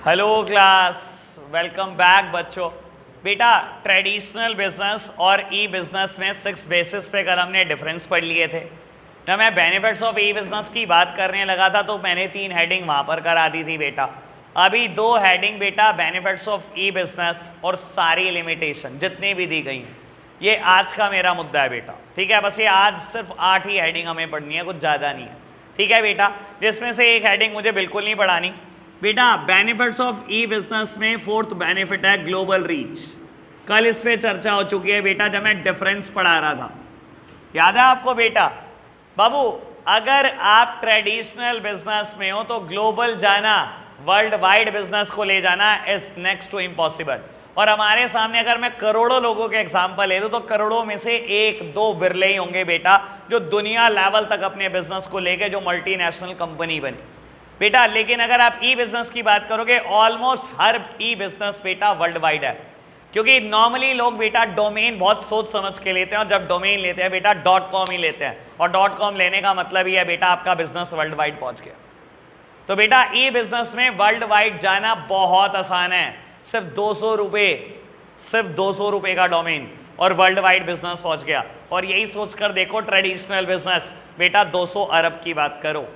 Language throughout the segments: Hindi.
हेलो क्लास, वेलकम बैक बच्चों। बेटा ट्रेडिशनल बिजनेस और ई बिजनेस में 6 बेसिस पे कल हमने डिफरेंस पढ़ लिए थे। जब मैं बेनिफिट्स ऑफ ई बिजनेस की बात करने लगा था तो मैंने 3 हेडिंग वहाँ पर करा दी थी बेटा। अभी 2 हेडिंग बेटा बेनिफिट्स ऑफ ई बिजनेस और सारी लिमिटेशन जितनी भी दी गई हैं, ये आज का मेरा मुद्दा है बेटा। ठीक है, बस ये आज सिर्फ 8 ही हेडिंग हमें पढ़नी है, कुछ ज़्यादा नहीं है। ठीक है बेटा, जिसमें से एक हेडिंग मुझे बिल्कुल नहीं पढ़ानी बेटा। बेनिफिट्स ऑफ ई बिजनेस में 4th बेनिफिट है ग्लोबल रीच। कल इस पे चर्चा हो चुकी है बेटा जब मैं डिफरेंस पढ़ा रहा था, याद है आपको बेटा? बाबू, अगर आप ट्रेडिशनल बिजनेस में हो तो ग्लोबल जाना, वर्ल्ड वाइड बिजनेस को ले जाना इज नेक्स्ट टू इम्पॉसिबल। और हमारे सामने अगर मैं करोड़ों लोगों के एग्जाम्पल ले लूँ तो करोड़ों में से 1-2 बिरले ही होंगे बेटा जो दुनिया लेवल तक अपने बिजनेस को लेके जो मल्टीनेशनल कंपनी बनी बेटा। लेकिन अगर आप ई बिजनेस की बात करोगे, ऑलमोस्ट हर ई बिजनेस बेटा वर्ल्ड वाइड है, क्योंकि नॉर्मली लोग बेटा डोमेन बहुत सोच समझ के लेते हैं, और जब डोमेन लेते हैं बेटा .com ही लेते हैं, और .com लेने का मतलब ही है बेटा आपका बिजनेस वर्ल्ड वाइड पहुंच गया। तो बेटा ई बिजनेस में वर्ल्ड वाइड जाना बहुत आसान है, सिर्फ 200 रुपये का डोमेन और वर्ल्ड वाइड बिजनेस पहुंच गया। और यही सोचकर देखो ट्रेडिशनल बिजनेस बेटा 200 अरब की बात करो,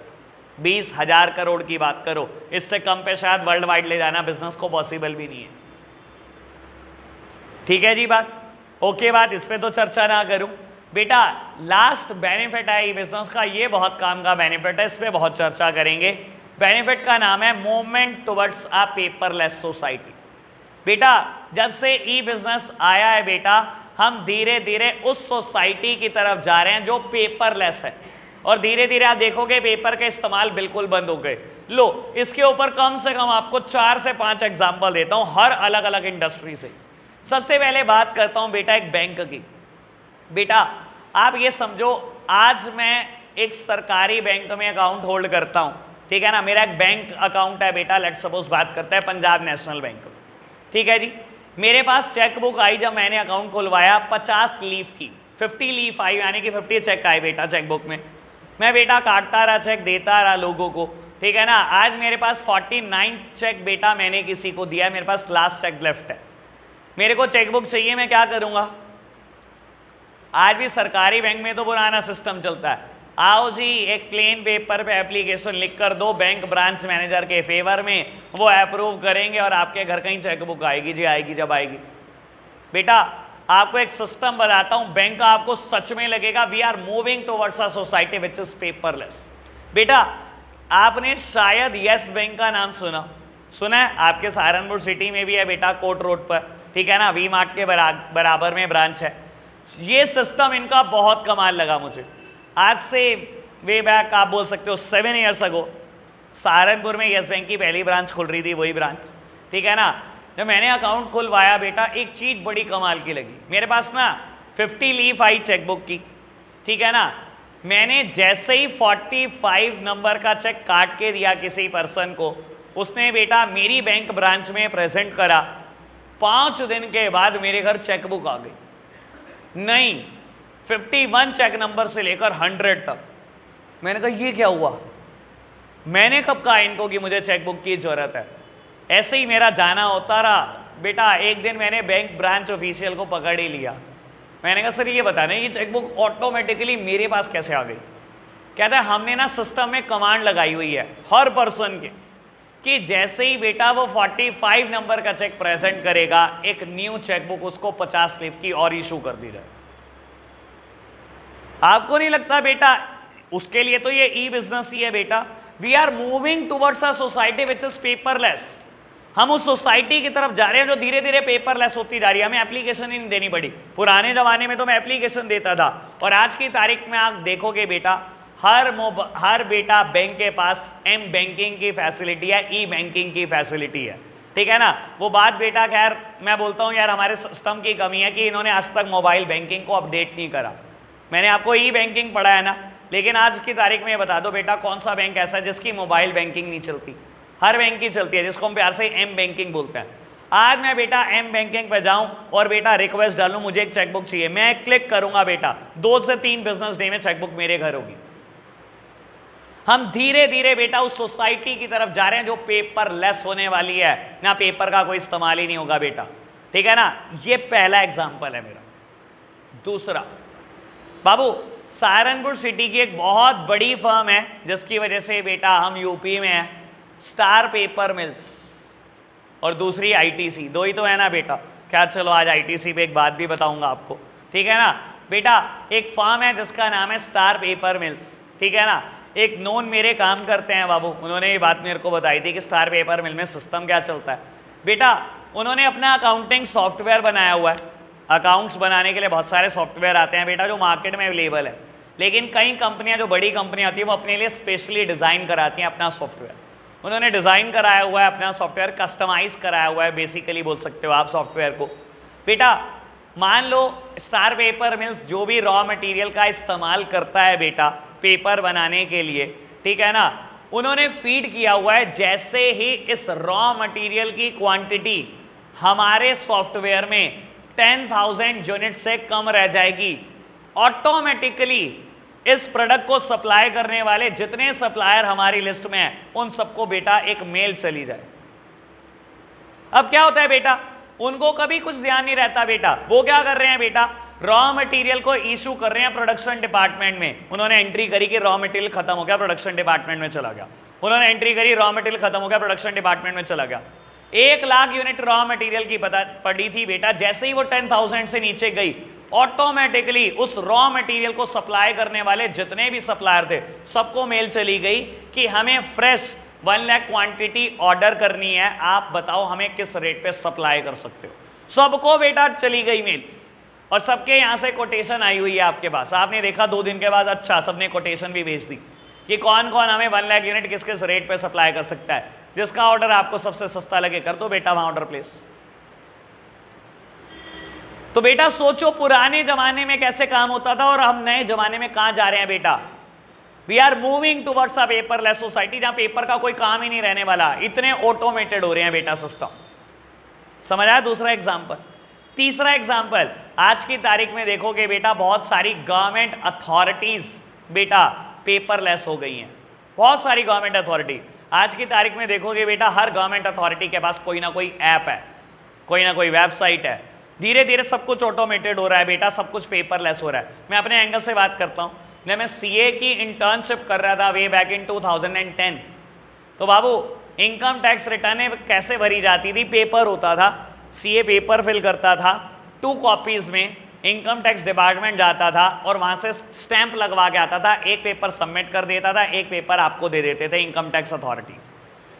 20,000 करोड़ की बात करो, इससे कम पे शायद वर्ल्ड वाइड ले जाना बिजनेस को पॉसिबल भी नहीं है। ठीक है जी बात, ओके बात, इस पे तो चर्चा ना करूं बेटा। लास्ट बेनिफिट है ई बिजनेस का, ये बहुत काम का बेनिफिट है, इस पे बहुत चर्चा करेंगे। बेनिफिट का नाम है movement towards a paperless society. बेटा जब से ई बिजनेस आया है बेटा, हम धीरे धीरे उस सोसाइटी की तरफ जा रहे हैं जो पेपरलेस है, और धीरे धीरे आप देखोगे पेपर के इस्तेमाल बिल्कुल बंद हो गए। लो, इसके ऊपर कम से कम आपको 4 से 5 एग्जाम्पल देता हूं हर अलग अलग इंडस्ट्री से। सबसे पहले बात करता हूं बेटा एक बैंक की। बेटा आप ये समझो, आज मैं एक सरकारी बैंक में अकाउंट होल्ड करता हूं, ठीक है ना, मेरा एक बैंक अकाउंट है बेटा, लेट्स सपोज बात करते हैं पंजाब नेशनल बैंक में। ठीक है जी, मेरे पास चेकबुक आई जब मैंने अकाउंट खुलवाया 50 लीफ की, 50 लीफ आई, यानी कि 50 चेक आए बेटा चेकबुक में। मैं बेटा काटता रहा, चेक देता रहा लोगों को, ठीक है ना। आज मेरे पास 49 चेक बेटा मैंने किसी को दिया, मेरे पास लास्ट चेक लेफ्ट है। मेरे को चेकबुक चाहिए, मैं क्या करूंगा? आज भी सरकारी बैंक में तो पुराना सिस्टम चलता है, आओ जी एक प्लेन पेपर पे एप्लीकेशन लिख कर दो बैंक ब्रांच मैनेजर के फेवर में, वो अप्रूव करेंगे और आपके घर कहीं चेकबुक आएगी जी, आएगी जब आएगी। बेटा आपको एक सिस्टम बताता हूं, बैंक का आपको सच में लगेगा we are moving towards a society which is paperless. बेटा आपने शायद यस बैंक का नाम सुना है, आपके सहारनपुर सिटी में भी है बेटा, कोट रोड पर, ठीक है ना, वी मार्ट के बराबर में ब्रांच है। ये सिस्टम इनका बहुत कमाल लगा मुझे। आज से वे बैक आप बोल सकते हो 7 ईयर्स अगो सहारनपुर में यस बैंक की पहली ब्रांच खुल रही थी, वही ब्रांच, ठीक है ना। जब मैंने अकाउंट खुलवाया बेटा, एक चीज बड़ी कमाल की लगी, मेरे पास ना 50 लीफ आई चेकबुक की, ठीक है ना। मैंने जैसे ही 45 नंबर का चेक काट के दिया किसी पर्सन को, उसने बेटा मेरी बैंक ब्रांच में प्रेजेंट करा, 5 दिन के बाद मेरे घर चेकबुक आ गई। नहीं, 51 चेक नंबर से लेकर 100 तक। मैंने कहा ये क्या हुआ, मैंने कब कहा इनको कि मुझे चेकबुक की जरूरत है? ऐसे ही मेरा जाना होता रहा बेटा। एक दिन मैंने बैंक ब्रांच ऑफिशियल को पकड़ ही लिया, मैंने कहा सर ये बताना ये चेकबुक ऑटोमेटिकली मेरे पास कैसे आ गई? कहता है हमने ना सिस्टम में कमांड लगाई हुई है हर पर्सन के, कि जैसे ही बेटा वो 45 नंबर का चेक प्रेजेंट करेगा, एक न्यू चेकबुक उसको 50 लीफ की और इशू कर दी जाए। आपको नहीं लगता बेटा उसके लिए तो ये ई बिजनेस ही है बेटा? We are moving towards a society which is paperless. हम उस सोसाइटी की तरफ जा रहे हैं जो धीरे धीरे पेपरलेस होती जा रही है। हमें एप्लीकेशन ही नहीं देनी पड़ी। पुराने जमाने में तो मैं एप्लीकेशन देता था, और आज की तारीख में आप देखोगे बेटा हर बेटा बैंक के पास एम बैंकिंग की फैसिलिटी है, ई बैंकिंग की फैसिलिटी है, ठीक है ना। वो बात बेटा खैर मैं बोलता हूँ यार हमारे सिस्टम की कमी है कि इन्होंने आज तक मोबाइल बैंकिंग को अपडेट नहीं करा। मैंने आपको ई बैंकिंग पढ़ा है ना, लेकिन आज की तारीख में बता दो बेटा कौन सा बैंक ऐसा है जिसकी मोबाइल बैंकिंग नहीं चलती? हर बैंक की चलती है, जिसको हम प्यार से एम बैंकिंग बोलते हैं। आज मैं बेटा एम बैंकिंग पे जाऊं और बेटा रिक्वेस्ट डालूं मुझे एक चेकबुक चाहिए, मैं क्लिक करूंगा बेटा 2 से 3 बिजनेस डे में चेकबुक मेरे घर होगी। हम धीरे धीरे बेटा उस सोसाइटी की तरफ जा रहे हैं जो पेपरलेस होने वाली है, ना पेपर का कोई इस्तेमाल ही नहीं होगा बेटा, ठीक है ना। ये पहला एग्जाम्पल है मेरा। दूसरा, बाबू सहारनपुर सिटी की एक बहुत बड़ी फर्म है जिसकी वजह से बेटा हम यूपी में है, स्टार पेपर मिल्स, और दूसरी आईटीसी, दो ही तो है ना बेटा। क्या, चलो आज आईटीसी पे एक बात भी बताऊंगा आपको, ठीक है ना बेटा। एक फर्म है जिसका नाम है स्टार पेपर मिल्स, ठीक है ना। एक नोन मेरे काम करते हैं बाबू, उन्होंने ये बात मेरे को बताई थी कि स्टार पेपर मिल में सिस्टम क्या चलता है बेटा। उन्होंने अपना अकाउंटिंग सॉफ्टवेयर बनाया हुआ है। अकाउंट्स बनाने के लिए बहुत सारे सॉफ्टवेयर आते हैं बेटा जो मार्केट में अवेलेबल है, लेकिन कई कंपनियां, जो बड़ी कंपनियां होती है, वो अपने लिए स्पेशली डिज़ाइन कराती हैं अपना सॉफ्टवेयर। उन्होंने डिज़ाइन कराया हुआ है अपना सॉफ्टवेयर, कस्टमाइज कराया हुआ है बेसिकली बोल सकते हो आप सॉफ्टवेयर को बेटा। मान लो स्टार पेपर मिल्स जो भी रॉ मटेरियल का इस्तेमाल करता है बेटा पेपर बनाने के लिए, ठीक है ना, उन्होंने फीड किया हुआ है। जैसे ही इस रॉ मटेरियल की क्वांटिटी हमारे सॉफ्टवेयर में 10,000 यूनिट से कम रह जाएगी, ऑटोमेटिकली इस प्रोडक्ट को सप्लाई करने वाले जितने सप्लायर हमारी लिस्ट में हैं उन सबको बेटा एक मेल चली जाए। अब क्या होता है बेटा, उनको कभी कुछ ध्यान नहीं रहता बेटा। वो क्या कर रहे हैं बेटा, रॉ मटेरियल को इशू कर रहे हैं प्रोडक्शन डिपार्टमेंट में। उन्होंने एंट्री करी कि रॉ मटेरियल खत्म हो गया, प्रोडक्शन डिपार्टमेंट में चला गया। उन्होंने एंट्री करी, रॉ मटेरियल खत्म हो गया, प्रोडक्शन डिपार्टमेंट में चला गया। 1 लाख यूनिट रॉ मटेरियल की पड़ी थी बेटा। जैसे ही वो 10,000 से नीचे गई, ऑटोमेटिकली उस रॉ मटेरियल को सप्लाई करने वाले जितने भी सप्लायर थे सबको मेल चली गई कि हमें फ्रेश 1 लाख क्वांटिटी ऑर्डर करनी है, आप बताओ हमें किस रेट पे सप्लाई कर सकते हो। सबको बेटा चली गई मेल, और सबके यहां से कोटेशन आई हुई है आपके पास। आपने देखा 2 दिन के बाद, अच्छा सबने कोटेशन भी भेज दी कि कौन कौन हमें 1 लाख यूनिट किस किस रेट पे सप्लाई कर सकता है। जिसका ऑर्डर आपको सबसे सस्ता लगे कर दो बेटा वहां ऑर्डर प्लेस। तो बेटा सोचो पुराने जमाने में कैसे काम होता था और हम नए जमाने में कहां जा रहे हैं बेटा। We are moving towards a paperless society, जहां पेपर का कोई काम ही नहीं रहने वाला, इतने ऑटोमेटेड हो रहे हैं बेटा सिस्टम। समझ आया दूसरा एग्जाम्पल। तीसरा एग्जाम्पल, आज की तारीख में देखोगे बेटा बहुत सारी गवर्नमेंट अथॉरिटीज बेटा पेपरलेस हो गई हैं। बहुत सारी गवर्नमेंट अथॉरिटी आज की तारीख में देखोगे बेटा, हर गवर्नमेंट अथॉरिटी के पास कोई ना कोई ऐप है, कोई ना कोई वेबसाइट है। धीरे धीरे सब कुछ ऑटोमेटेड हो रहा है बेटा, सब कुछ पेपरलेस हो रहा है। मैं अपने एंगल से बात करता हूँ, जब मैं सीए की इंटर्नशिप कर रहा था वे बैक इन 2010, तो बाबू इनकम टैक्स रिटर्न कैसे भरी जाती थी, पेपर होता था, सीए पेपर फिल करता था, 2 कॉपीज में इनकम टैक्स डिपार्टमेंट जाता था और वहां से स्टैंप लगवा के आता था। एक पेपर सबमिट कर देता था, एक पेपर आपको दे देते थे इनकम टैक्स अथॉरिटीज,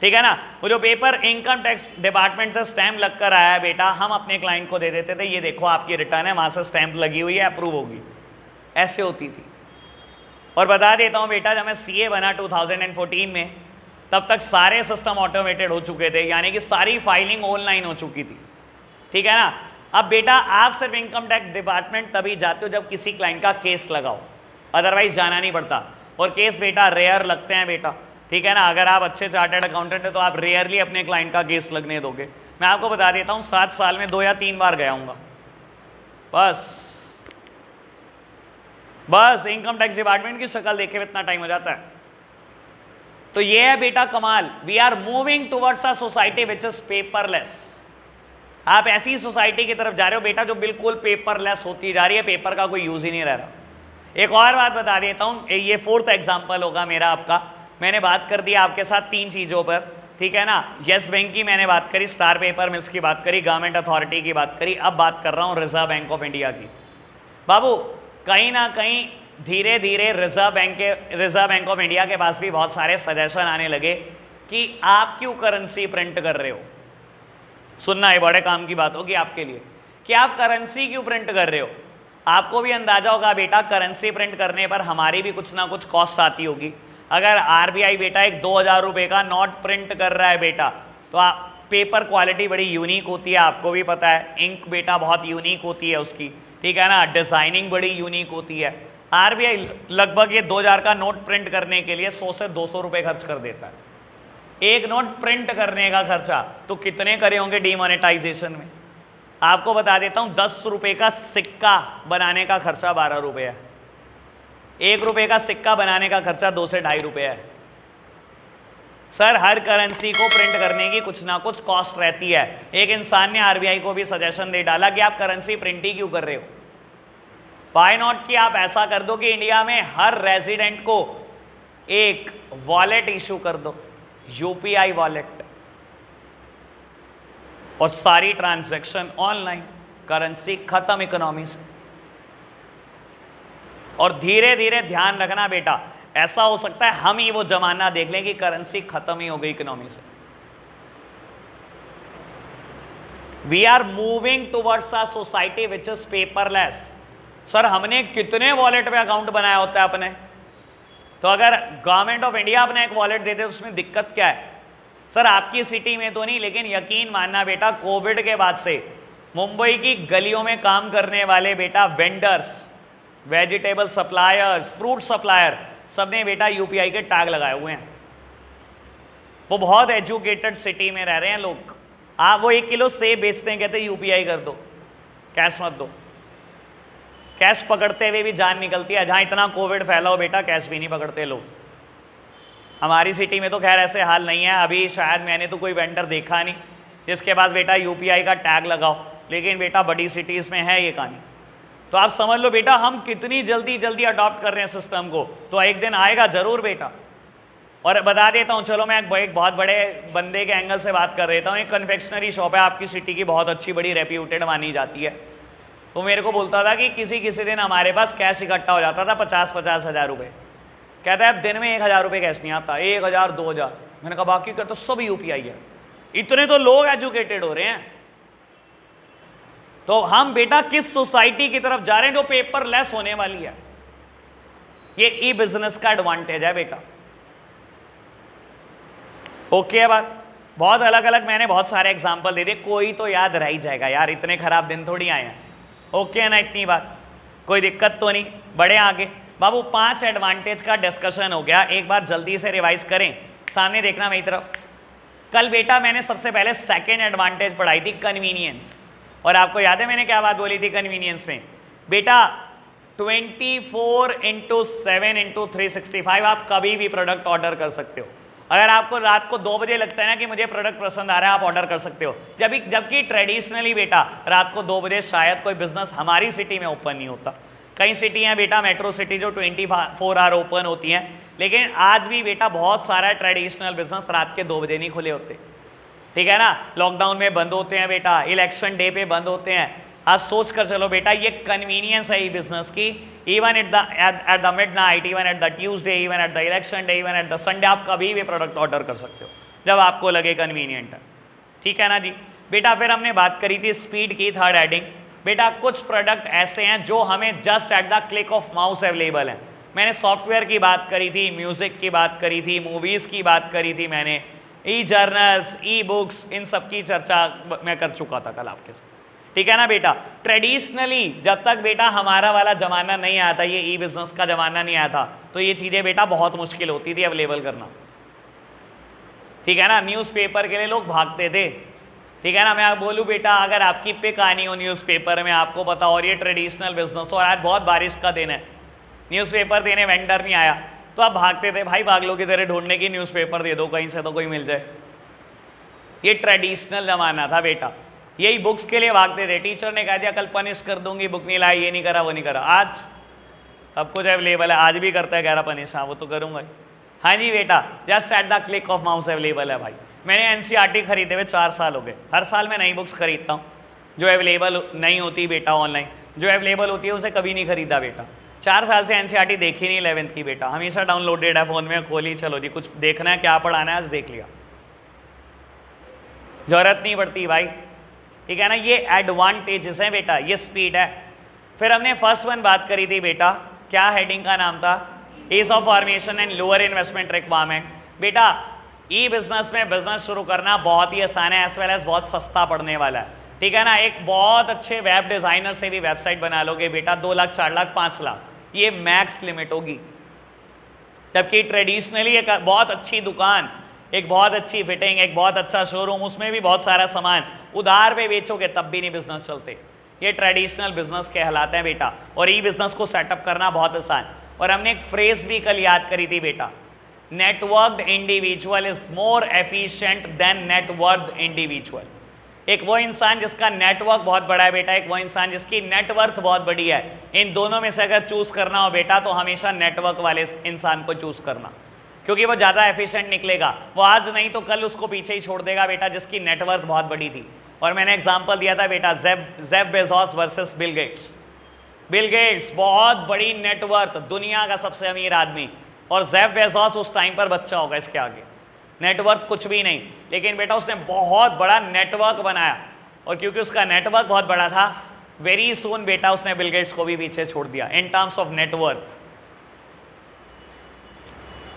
ठीक है ना। वो जो पेपर इनकम टैक्स डिपार्टमेंट से स्टैंप लग कर आया है बेटा, हम अपने क्लाइंट को दे देते थे, ये देखो आपकी रिटर्न है, वहां से स्टैंप लगी हुई है, अप्रूव होगी। ऐसे होती थी। और बता देता हूँ बेटा, जब मैं सीए बना 2014 में, तब तक सारे सिस्टम ऑटोमेटेड हो चुके थे, यानी कि सारी फाइलिंग ऑनलाइन हो चुकी थी, ठीक है ना। अब बेटा आप सिर्फ इनकम टैक्स डिपार्टमेंट तभी जाते हो जब किसी क्लाइंट का केस लगाओ, अदरवाइज जाना नहीं पड़ता। और केस बेटा रेयर लगते हैं बेटा, ठीक है ना। अगर आप अच्छे चार्टर्ड अकाउंटेंट है तो आप रेयरली अपने क्लाइंट का केस लगने दोगे। मैं आपको बता देता हूँ 7 साल में 2 या 3 बार गया हूँगा बस इनकम टैक्स डिपार्टमेंट की शक्ल देखे में इतना टाइम हो जाता है। तो ये है बेटा कमाल। We are moving towards a society which is paperless. आप ऐसी सोसाइटी की तरफ जा रहे हो बेटा जो बिल्कुल पेपरलेस होती जा रही है, पेपर का कोई यूज ही नहीं रह रहा। एक और बात बता देता हूँ, ये 4th एग्जाम्पल होगा मेरा आपका। मैंने बात कर दी आपके साथ 3 चीज़ों पर, ठीक है ना। येस बैंक की मैंने बात करी, स्टार पेपर मिल्स की बात करी, गवर्नमेंट अथॉरिटी की बात करी, अब बात कर रहा हूँ रिजर्व बैंक ऑफ इंडिया की। बाबू कहीं ना कहीं धीरे धीरे रिजर्व बैंक ऑफ इंडिया के पास भी बहुत सारे सजेशन आने लगे कि आप क्यों करेंसी प्रिंट कर रहे हो। सुनना, ये बड़े काम की बात होगी आपके लिए कि आप करेंसी क्यों प्रिंट कर रहे हो। आपको भी अंदाजा होगा बेटा, करेंसी प्रिंट करने पर हमारी भी कुछ ना कुछ कॉस्ट आती होगी। अगर आरबीआई बेटा एक 2000 रुपये का नोट प्रिंट कर रहा है बेटा, तो आप पेपर क्वालिटी बड़ी यूनिक होती है, आपको भी पता है। इंक बेटा बहुत यूनिक होती है उसकी, ठीक है ना। डिज़ाइनिंग बड़ी यूनिक होती है। आरबीआई लगभग ये 2000 का नोट प्रिंट करने के लिए 100 से 200 रुपये खर्च कर देता है। एक नोट प्रिंट करने का खर्चा तो कितने करे होंगे डीमोनेटाइजेशन में। आपको बता देता हूँ 10 रुपये का सिक्का बनाने का खर्चा 12 रुपये है। 1 रुपये का सिक्का बनाने का खर्चा 2 से 2.5 रुपये है। सर हर करेंसी को प्रिंट करने की कुछ ना कुछ कॉस्ट रहती है। एक इंसान ने आरबीआई को भी सजेशन दे डाला कि आप करेंसी प्रिंट ही क्यों कर रहे हो, व्हाई नॉट कि आप ऐसा कर दो कि इंडिया में हर रेजिडेंट को एक वॉलेट इशू कर दो, यूपीआई वॉलेट, और सारी ट्रांजैक्शन ऑनलाइन, करेंसी खत्म इकोनॉमी से। और धीरे धीरे ध्यान रखना बेटा, ऐसा हो सकता है हम ही वो जमाना देख लें कि करेंसी खत्म ही हो गई इकोनॉमी से। We are moving towards a society which is paperless. Sir हमने कितने वॉलेट पे अकाउंट बनाया होता है अपने, तो अगर गवर्नमेंट ऑफ इंडिया अपने एक वॉलेट देते तो उसमें दिक्कत क्या है? सर आपकी सिटी में तो नहीं, लेकिन यकीन मानना बेटा, कोविड के बाद से मुंबई की गलियों में काम करने वाले बेटा vendors, vegetable suppliers, fruit supplier, सबने बेटा यूपीआई के टैग लगाए हुए हैं। वो बहुत एजुकेटेड सिटी में रह रहे हैं लोग। आप वो 1 किलो सेब बेचते हैं, कहते हैं यूपीआई कर दो, कैश मत दो। कैश पकड़ते हुए भी जान निकलती है। जहां इतना कोविड फैला हो बेटा, कैश भी नहीं पकड़ते लोग। हमारी सिटी में तो खैर ऐसे हाल नहीं है अभी, शायद मैंने तो कोई वेंडर देखा नहीं जिसके पास बेटा यूपीआई का टैग लगाओ, लेकिन बेटा बड़ी सिटीज़ में है ये कहानी। तो आप समझ लो बेटा हम कितनी जल्दी जल्दी अडॉप्ट कर रहे हैं सिस्टम को, तो एक दिन आएगा जरूर बेटा। और बता देता हूँ, चलो मैं एक बहुत बड़े बंदे के एंगल से बात कर देता हूँ। एक कन्फेक्शनरी शॉप है आपकी सिटी की, बहुत अच्छी बड़ी रेप्यूटेड मानी जाती है। तो मेरे को बोलता था कि किसी दिन हमारे पास कैश इकट्ठा हो जाता था 50-50 हज़ार रुपये। कहता है अब दिन में 1,000 रुपये कैश नहीं आता, 1,000 2,000। मैंने कहा बाकी का तो सब यूपीआई है। इतने तो लोग एजुकेटेड हो रहे हैं। तो हम बेटा किस सोसाइटी की तरफ जा रहे हैं जो पेपरलेस होने वाली है। ये ई बिजनेस का एडवांटेज है बेटा। ओके बात, बहुत अलग अलग मैंने बहुत सारे एग्जांपल दे दिए, कोई तो याद रह ही जाएगा यार, इतने खराब दिन थोड़ी आए हैं। ओके ना, इतनी बात, कोई दिक्कत तो नहीं। बड़े आगे बाबू, 5 एडवांटेज का डिस्कशन हो गया। एक बार जल्दी से रिवाइज करें, सामने देखना मेरी तरफ। कल बेटा मैंने सबसे पहले सेकेंड एडवांटेज पढ़ाई थी, कन्वीनियंस। और आपको याद है मैंने क्या बात बोली थी कन्वीनियंस में? बेटा 24/7/365 आप कभी भी प्रोडक्ट ऑर्डर कर सकते हो। अगर आपको रात को 2 बजे लगता है ना कि मुझे प्रोडक्ट पसंद आ रहा है, आप ऑर्डर कर सकते हो। जबकि ट्रेडिशनली बेटा रात को 2 बजे शायद कोई बिजनेस हमारी सिटी में ओपन नहीं होता। कई सिटी हैं बेटा, मेट्रो सिटी जो 24 आवर ओपन होती हैं, लेकिन आज भी बेटा बहुत सारा ट्रेडिशनल बिजनेस रात के 2 बजे नहीं खुले होते। ठीक है ना, लॉकडाउन में बंद होते हैं बेटा, इलेक्शन डे पे बंद होते हैं। आज सोच कर चलो बेटा, ये कन्वीनियंस है बिजनेस की। Even at the midnight, even at the Tuesday, even at the election day, even at the Sunday, आप कभी भी प्रोडक्ट ऑर्डर कर सकते हो जब आपको लगे कन्वीनियंट है। ठीक है ना जी बेटा। फिर हमने बात करी थी स्पीड की, थर्ड हेडिंग। बेटा कुछ प्रोडक्ट ऐसे हैं जो हमें just at the click of mouse available हैं। मैंने सॉफ्टवेयर की बात करी थी, म्यूजिक की बात करी थी, मूवीज की बात करी थी मैंने, ई जर्नल्स, ई बुक्स, इन सब की चर्चा मैं कर चुका था कल आपके साथ। ठीक है ना बेटा। ट्रेडिशनली जब तक बेटा हमारा वाला जमाना नहीं आया था, ये ई बिजनेस का जमाना नहीं आया था, तो ये चीजें बेटा बहुत मुश्किल होती थी अवेलेबल करना। ठीक है ना, न्यूज़पेपर के लिए लोग भागते थे। ठीक है ना, मैं बोलूँ बेटा अगर आपकी पिक आनी हो न्यूज़पेपर में, आपको पता, और ये ट्रेडिशनल बिजनेस, और आज बहुत बारिश का दिन है, न्यूज़पेपर देने वेंडर नहीं आया, तो आप भागते थे, भाई भाग लो की तरह ढूंढने की, न्यूज़पेपर दे दो कहीं से तो कोई मिल जाए। ये ट्रेडिशनल जमाना था बेटा। यही बुक्स के लिए भागते थे, टीचर ने कह दिया कल पनिश कर दूंगी, बुक नहीं लाई, ये नहीं करा, वो नहीं करा। आज सब कुछ अवेलेबल है, आज भी करता है, कह रहा पनिश, हाँ वो तो करूंगा। हाँ जी बेटा, just at the click of mouse available है भाई। मैंने एनसीईआरटी खरीदे हुए 4 साल हो गए। हर साल मैं नई बुक्स खरीदता हूँ जो अवेलेबल नहीं होती बेटा ऑनलाइन, जो अवेलेबल होती है उसे कभी नहीं खरीदा बेटा। 4 साल से एनसीईआरटी देखी नहीं 11th की बेटा, हमेशा डाउनलोडेड है फ़ोन में, खोली, चलो जी कुछ देखना है, क्या पढ़ाना है आज देख लिया, जरूरत नहीं पड़ती भाई। ठीक है ना, ये एडवांटेजेस हैं बेटा, ये स्पीड है। फिर हमने फर्स्ट वन बात करी थी बेटा, क्या हेडिंग का नाम था? Ease of formation and lower investment requirement. बेटा ई बिजनेस में बिजनेस शुरू करना बहुत ही आसान है, एज वेल एज बहुत सस्ता पड़ने वाला है। ठीक है ना, एक बहुत अच्छे वेब डिजाइनर से भी वेबसाइट बना लोगे बेटा 2 लाख, 4 लाख, 5 लाख, ये मैक्स लिमिट होगी। जबकि ट्रेडिशनली एक बहुत अच्छी दुकान, एक बहुत अच्छी फिटिंग, एक बहुत अच्छा शोरूम, उसमें भी बहुत सारा सामान उधार पे बेचोगे तब भी नहीं बिजनेस चलते। ये ट्रेडिशनल बिजनेस कहलाते हैं बेटा। और ई बिजनेस को सेटअप करना बहुत आसान। और हमने एक फ्रेज भी कल याद करी थी बेटा, networked individual is more efficient than net worth individual. एक वो इंसान जिसका नेटवर्क बहुत बड़ा है बेटा, एक वो इंसान जिसकी नेटवर्थ बहुत बड़ी है। इन दोनों में से अगर चूज करना हो बेटा तो हमेशा नेटवर्क वाले इंसान को चूज करना, क्योंकि वो ज्यादा एफिशिएंट निकलेगा। वो आज नहीं तो कल उसको पीछे ही छोड़ देगा बेटा जिसकी नेटवर्थ बहुत बड़ी थी। और मैंने एग्जांपल दिया था बेटा Jeff Bezos versus Bill Gates. Bill Gates बहुत बड़ी नेटवर्थ, दुनिया का सबसे अमीर आदमी, और जेफ बेजोस उस टाइम पर बच्चा होगा इसके आगे, नेटवर्क कुछ भी नहीं, लेकिन बेटा उसने बहुत बड़ा नेटवर्क बनाया। और क्योंकि उसका नेटवर्क बहुत बड़ा था, वेरी सून बेटा उसने बिल गेट्स को भी पीछे छोड़ दिया in terms of net worth.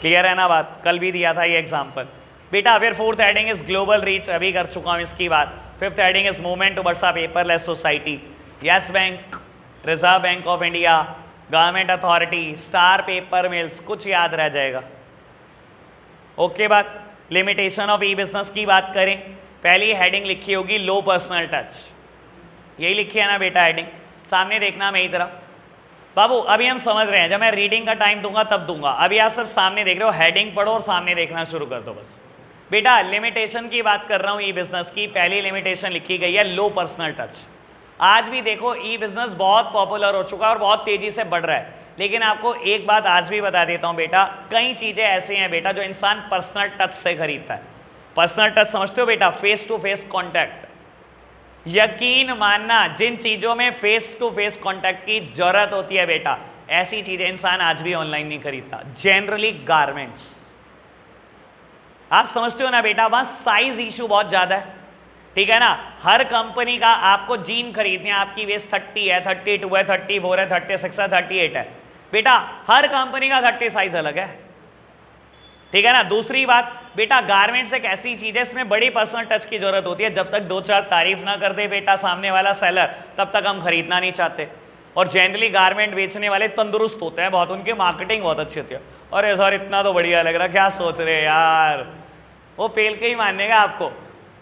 Clear है ना बात? कल भी दिया था ये एग्जांपल बेटा। फिर fourth heading is global reach, अभी कर चुका हूं इसकी बात। Fifth heading is movement towards a paperless society. Yes bank, reserve bank of India, government authority, star paper mills, कुछ याद रह जाएगा। ओके बात। लिमिटेशन ऑफ ई बिजनेस की बात करें, पहली हेडिंग लिखी होगी लो पर्सनल टच, यही लिखी है ना बेटा हेडिंग, सामने देखना मेरी तरफ। बाबू अभी हम समझ रहे हैं, जब मैं रीडिंग का टाइम दूंगा तब दूंगा, अभी आप सब सामने देख रहे हो, हेडिंग पढ़ो और सामने देखना शुरू कर दो बस। बेटा लिमिटेशन की बात कर रहा हूं ई बिजनेस की, पहली लिमिटेशन लिखी गई है लो पर्सनल टच। आज भी देखो ई बिजनेस बहुत पॉपुलर हो चुका है और बहुत तेजी से बढ़ रहा है, लेकिन आपको एक बात आज भी बता देता हूं बेटा, कई चीजें ऐसी हैं बेटा जो इंसान पर्सनल टच से खरीदता है। पर्सनल टच समझते हो बेटा? Face to face contact. यकीन मानना, जिन चीजों में फेस टू फेस कॉन्टैक्ट की जरूरत होती है बेटा, ऐसी चीजें इंसान आज भी ऑनलाइन नहीं खरीदता। जनरली गारमेंट्स, आप समझते हो ना बेटा, वहां साइज इशू बहुत ज्यादा है, ठीक है ना। हर कंपनी का आपको जीन खरीदने, आपकी वेस्ट 30 है, 32 है, 34 है, 36 है, 38 है बेटा, हर कंपनी का 30 साइज अलग है, ठीक है ना। दूसरी बात बेटा, गारमेंट्स एक ऐसी चीज है इसमें बड़ी पर्सनल टच की जरूरत होती है। जब तक 2-4 तारीफ ना कर दे बेटा सामने वाला सेलर, तब तक हम खरीदना नहीं चाहते। और जनरली गारमेंट बेचने वाले तंदुरुस्त होते हैं बहुत, उनकी मार्केटिंग बहुत अच्छी होती है। अरे सर इतना तो बढ़िया लग रहा, क्या सोच रहे यार, वो पेल के ही मानेगा आपको,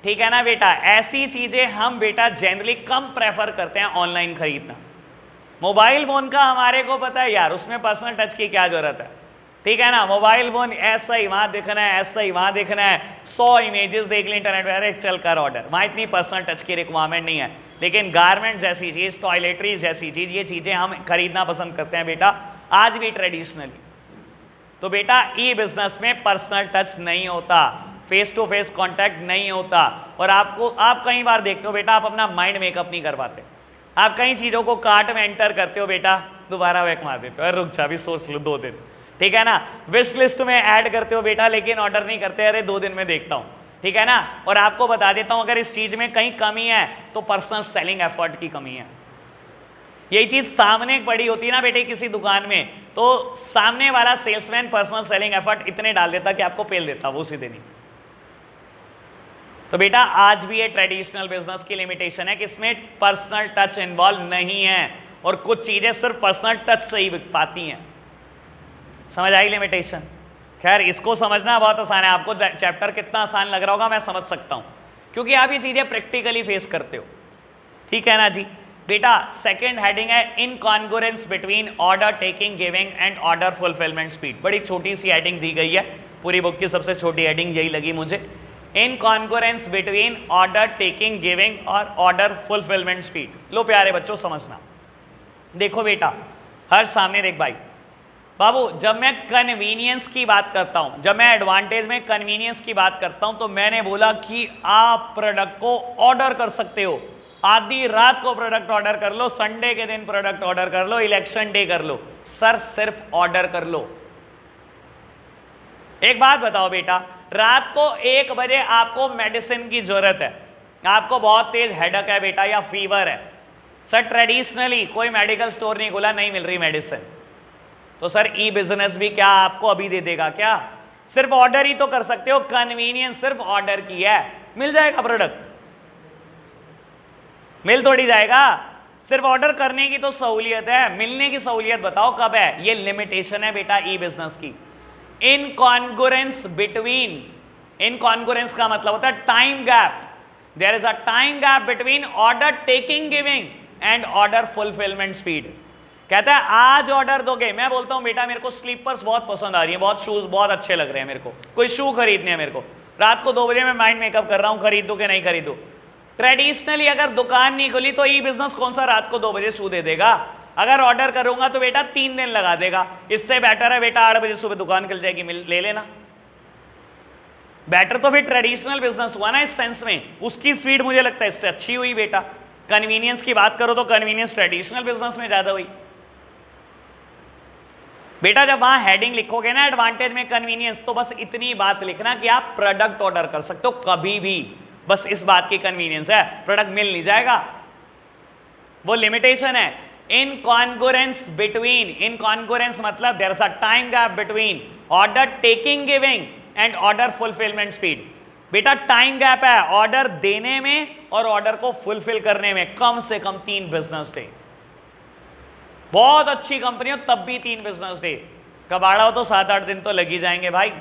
ठीक है ना बेटा। ऐसी चीजें हम बेटा जनरली कम प्रेफर करते हैं ऑनलाइन खरीदना। मोबाइल फोन का हमारे को पता है यार, उसमें पर्सनल टच की क्या जरूरत है, ठीक है ना। मोबाइल फोन ऐसा ही वहां दिखना है, ऐसा ही वहां दिखना है, 100 इमेजेस देख ली इंटरनेट पर, अरे चल कर ऑर्डर, वहां इतनी पर्सनल टच की रिक्वायरमेंट नहीं है। लेकिन गारमेंट जैसी चीज, टॉयलेटरीज जैसी चीज, ये चीजें हम खरीदना पसंद करते हैं बेटा आज भी ट्रेडिशनली। तो बेटा ई बिजनेस में पर्सनल टच नहीं होता, फेस टू फेस कॉन्टैक्ट नहीं होता। और आप कई बार देखते हो बेटा, आप अपना माइंड मेकअप नहीं कर पाते, आप कई चीजों को कार्ट में एंटर करते हो बेटा, दोबारा बैक मार देते हो, अरे रुक जा अभी सोच लो 2 दिन, ठीक है ना। विश लिस्ट में ऐड करते हो बेटा, लेकिन ऑर्डर नहीं करते, अरे 2 दिन में देखता हूं, ठीक है ना। और आपको बता देता हूं, अगर इस चीज में कहीं कमी है तो पर्सनल सेलिंग एफर्ट की कमी है। यही चीज सामने पड़ी होती है ना बेटे किसी दुकान में, तो सामने वाला सेल्समैन पर्सनल सेलिंग एफर्ट इतने डाल देता कि आपको पेल देता वो उसी दिन ही। तो बेटा आज भी ये ट्रेडिशनल बिजनेस की लिमिटेशन है कि इसमें पर्सनल टच इन्वॉल्व नहीं है, और कुछ चीजें सिर्फ पर्सनल टच से ही बिक पाती हैं। समझ आई लिमिटेशन? खैर इसको समझना बहुत आसान है, आपको चैप्टर कितना आसान लग रहा होगा मैं समझ सकता हूं, क्योंकि आप ये चीजें प्रैक्टिकली फेस करते हो, ठीक है ना जी। बेटा सेकंड हेडिंग है incongruence between order taking giving and order fulfilment speed. बड़ी छोटी सी हेडिंग दी गई है, पूरी बुक की सबसे छोटी हेडिंग यही लगी मुझे, इनकॉन्ग्रुएंस बिटवीन ऑर्डर टेकिंग गिविंग और ऑर्डर फुलफिलमेंट स्पीड। लो प्यारे बच्चों समझना, देखो बेटा हर सामने देख भाई, बाबू जब मैं कन्वीनियंस की बात करता हूं, जब मैं एडवांटेज में कन्वीनियंस की बात करता हूं, तो मैंने बोला कि आप प्रोडक्ट को ऑर्डर कर सकते हो, आधी रात को प्रोडक्ट ऑर्डर कर लो, संडे के दिन प्रोडक्ट ऑर्डर कर लो, इलेक्शन डे कर लो, सर सिर्फ ऑर्डर कर लो। एक बात बताओ बेटा, रात को 1 बजे आपको मेडिसिन की जरूरत है, आपको बहुत तेज हेडेक है बेटा या फीवर है, सर ट्रेडिशनली कोई मेडिकल स्टोर नहीं खुला, नहीं मिल रही मेडिसिन, तो सर ई बिजनेस भी क्या आपको अभी दे देगा क्या? सिर्फ ऑर्डर ही तो कर सकते हो, कन्वीनियंस सिर्फ ऑर्डर की है, मिल जाएगा प्रोडक्ट, मिल थोड़ी जाएगा, सिर्फ ऑर्डर करने की तो सहूलियत है, मिलने की सहूलियत बताओ कब है? ये लिमिटेशन है बेटा ई बिजनेस की। इनकॉन्ग्रुएंस बिटवीन, इनकॉन्ग्रुएंस का मतलब होता है time gap, there is a time gap between order taking giving and order fulfilment speed. कहता है आज ऑर्डर दोगे, मैं बोलता हूं बेटा मेरे को स्लीपर्स बहुत पसंद आ रही है, बहुत शूज बहुत अच्छे लग रहे हैं मेरे को, कोई शू खरीदने हैं मेरे को, रात को 2 बजे मैं माइंड मेकअप कर रहा हूं खरीदूं कि नहीं खरीदूं। ट्रेडिशनली अगर दुकान नहीं खुली तो ई बिजनेस कौन सा रात को 2 बजे शू दे देगा? अगर ऑर्डर करूंगा तो बेटा 3 दिन लगा देगा, इससे बेटर है बेटा 8 बजे सुबह दुकान खुल जाएगी, ले लेना। बेटर तो फिर ट्रेडिशनल बिजनेस हुआ ना इस सेंस में, उसकी स्पीड मुझे लगता है इससे अच्छी हुई बेटा। कन्वीनियंस की बात करो तो कन्वीनियंस ट्रेडिशनल बिजनेस में ज्यादा हुई बेटा। जब वहां हेडिंग लिखोगे ना एडवांटेज में कन्वीनियंस, तो बस इतनी बात लिखना कि आप प्रोडक्ट ऑर्डर कर सकते हो कभी भी, बस इस बात की कन्वीनियंस है, प्रोडक्ट मिल नहीं जाएगा, वो लिमिटेशन है। इनकॉन्ग्रुएंस बिटवीन, इनकॉन्ग्रुएंस मतलब there is a time gap between order taking giving and order fulfilment speed. बेटा टाइम गैप है ऑर्डर देने में और ऑर्डर को फुलफिल करने में कम से कम 3 बिजनेस डे। बहुत अच्छी कंपनी हो तब भी 3 बिजनेस डे, कबाड़ा हो तो 7-8 दिन तो लग ही जाएंगे भाई।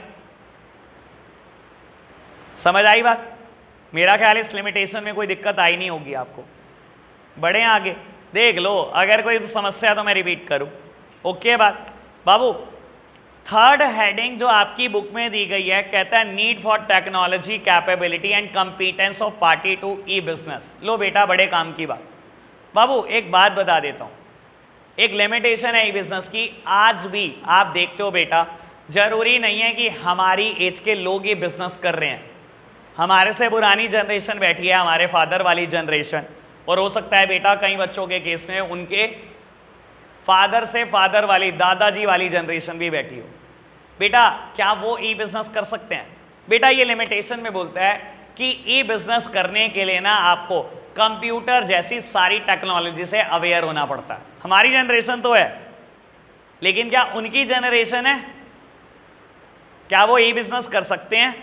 समझ आई बात? मेरा ख्याल इस लिमिटेशन में कोई दिक्कत आई नहीं होगी आपको। बढ़े आगे देख लो, अगर कोई समस्या तो मैं रिपीट करूं। ओके बात बाबू। थर्ड हेडिंग जो आपकी बुक में दी गई है, कहता है need for technology capability and competence of party to e business. लो बेटा बड़े काम की बात। बाबू एक बात बता देता हूं, एक लिमिटेशन है ई बिजनेस की। आज भी आप देखते हो बेटा, जरूरी नहीं है कि हमारी एज के लोग ये बिजनेस कर रहे हैं। हमारे से पुरानी जनरेशन बैठी है, हमारे फादर वाली जनरेशन, और हो सकता है बेटा कई बच्चों के केस में उनके फादर से फादर वाली, दादाजी वाली जनरेशन भी बैठी हो। बेटा क्या वो ई बिजनेस कर सकते हैं? बेटा ये लिमिटेशन में बोलता है कि ई बिजनेस करने के लिए ना आपको कंप्यूटर जैसी सारी टेक्नोलॉजी से अवेयर होना पड़ता है। हमारी जनरेशन तो है, लेकिन क्या उनकी जनरेशन है? क्या वो ई बिजनेस कर सकते हैं?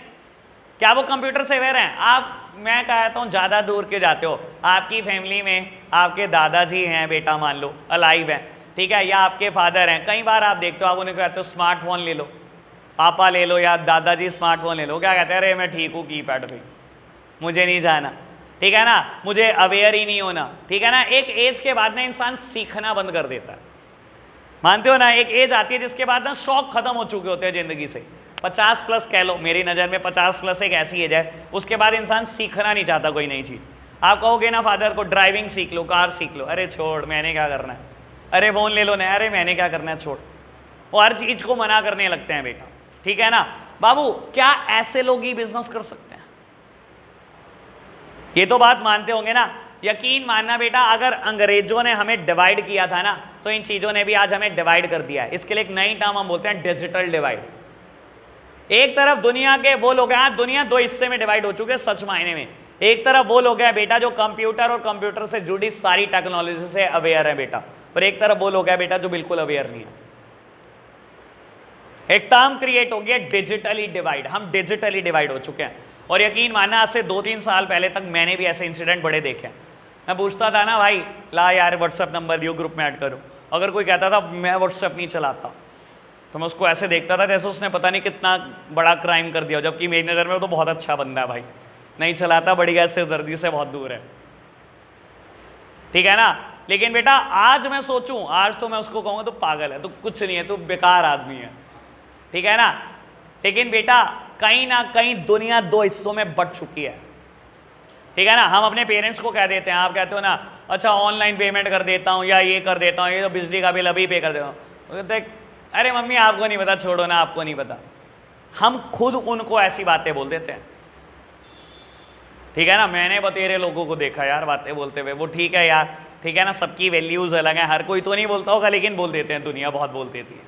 क्या वो कंप्यूटर से अवेयर हैं? आप, मैं कहता हूं ज्यादा दूर के जाते हो, आपकी फैमिली में आपके दादाजी हैं बेटा, मान लो अलाइव हैं, ठीक है, या आपके फादर हैं। कई बार आप देखते हो, आप उन्हें कहते हो स्मार्टफोन ले लो, पापा ले लो या दादाजी स्मार्टफोन ले लो, क्या कहते हैं? अरे मैं ठीक हूँ कीपैड पे, मुझे नहीं जाना, ठीक है ना, मुझे अवेयर ही नहीं होना, ठीक है ना। एक एज के बाद ना इंसान सीखना बंद कर देता है, मानते हो ना? एक एज आती है जिसके बाद ना शौक खत्म हो चुके होते हैं जिंदगी से। 50 प्लस कह लो, मेरी नज़र में 50 प्लस एक ऐसी एज है, उसके बाद इंसान सीखना नहीं चाहता कोई नई चीज़। आप कहोगे ना फादर को ड्राइविंग सीख लो, कार सीख लो, अरे छोड़ मैंने क्या करना है, अरे फ़ोन ले लो ना, अरे मैंने क्या करना है, छोड़। वो हर चीज़ को मना करने लगते हैं बेटा, ठीक है ना। बाबू क्या ऐसे लोग ही बिजनेस कर सकते हैं? ये तो बात मानते होंगे ना। यकीन मानना बेटा, अगर अंग्रेजों ने हमें डिवाइड किया था ना, तो इन चीज़ों ने भी आज हमें डिवाइड कर दिया है। इसके लिए एक नई टर्म हम बोलते हैं डिजिटल डिवाइड। एक तरफ दुनिया के वो लोग हैं, दुनिया 2 हिस्से में डिवाइड हो चुके हैं सच मायने में। एक तरफ वो लोग हैं बेटा जो कंप्यूटर और कंप्यूटर से जुड़ी सारी टेक्नोलॉजी से अवेयर है बेटा, और एक तरफ वो लोग हैं बेटा जो बिल्कुल अवेयर नहीं है। एक टर्म क्रिएट हो गया डिजिटली डिवाइड। हम डिजिटली डिवाइड हो चुके हैं, और यकीन मानना आज से 2-3 साल पहले तक मैंने भी ऐसे इंसिडेंट बड़े देखे हैं। मैं पूछता था ना भाई, ला यार व्हाट्सएप नंबर दियो, ग्रुप में ऐड करूं। अगर कोई कहता था मैं व्हाट्सएप नहीं चलाता, तो मैं उसको ऐसे देखता था जैसे उसने पता नहीं कितना बड़ा क्राइम कर दिया, जबकि मेरी नज़र में वो तो बहुत अच्छा बंदा है भाई, नहीं चलाता, बढ़िया सिरदर्दी से बहुत दूर है, ठीक है ना। लेकिन बेटा आज मैं सोचूं, आज तो मैं उसको कहूँगा तो पागल है, तो कुछ नहीं है, तो बेकार आदमी है, ठीक है ना। लेकिन बेटा कहीं ना कहीं दुनिया 2 हिस्सों में बट चुकी है, ठीक है ना। हम अपने पेरेंट्स को कह देते हैं, आप कहते हो ना अच्छा ऑनलाइन पेमेंट कर देता हूँ या ये कर देता हूँ, ये तो बिजली का बिल अभी पे कर देता हूँ। अरे मम्मी आपको नहीं पता, छोड़ो ना, आपको नहीं पता। हम खुद उनको ऐसी बातें बोल देते हैं, ठीक है ना। मैंने बतेरे लोगों को देखा यार बातें बोलते हुए, वो ठीक है यार, ठीक है ना, सबकी वैल्यूज अलग हैं, हर कोई तो नहीं बोलता होगा, लेकिन बोल देते हैं, दुनिया बहुत बोल देती है,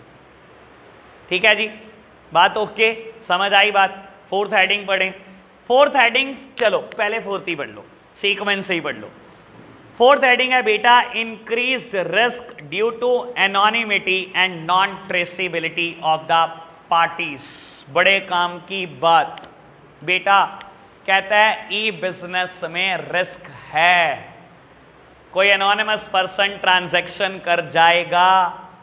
ठीक है जी। बात ओके, समझ आई बात। 4th हेडिंग पढ़ें। 4th हेडिंग, चलो पहले 4th ही पढ़ लो, सीक्वेंस से ही पढ़ लो। 4th हेडिंग है बेटा increased risk due to anonymity and non traceability of the parties. बड़े काम की बात बेटा, कहता है ई बिजनेस में रिस्क है। कोई एनोनिमस पर्सन ट्रांजैक्शन कर जाएगा,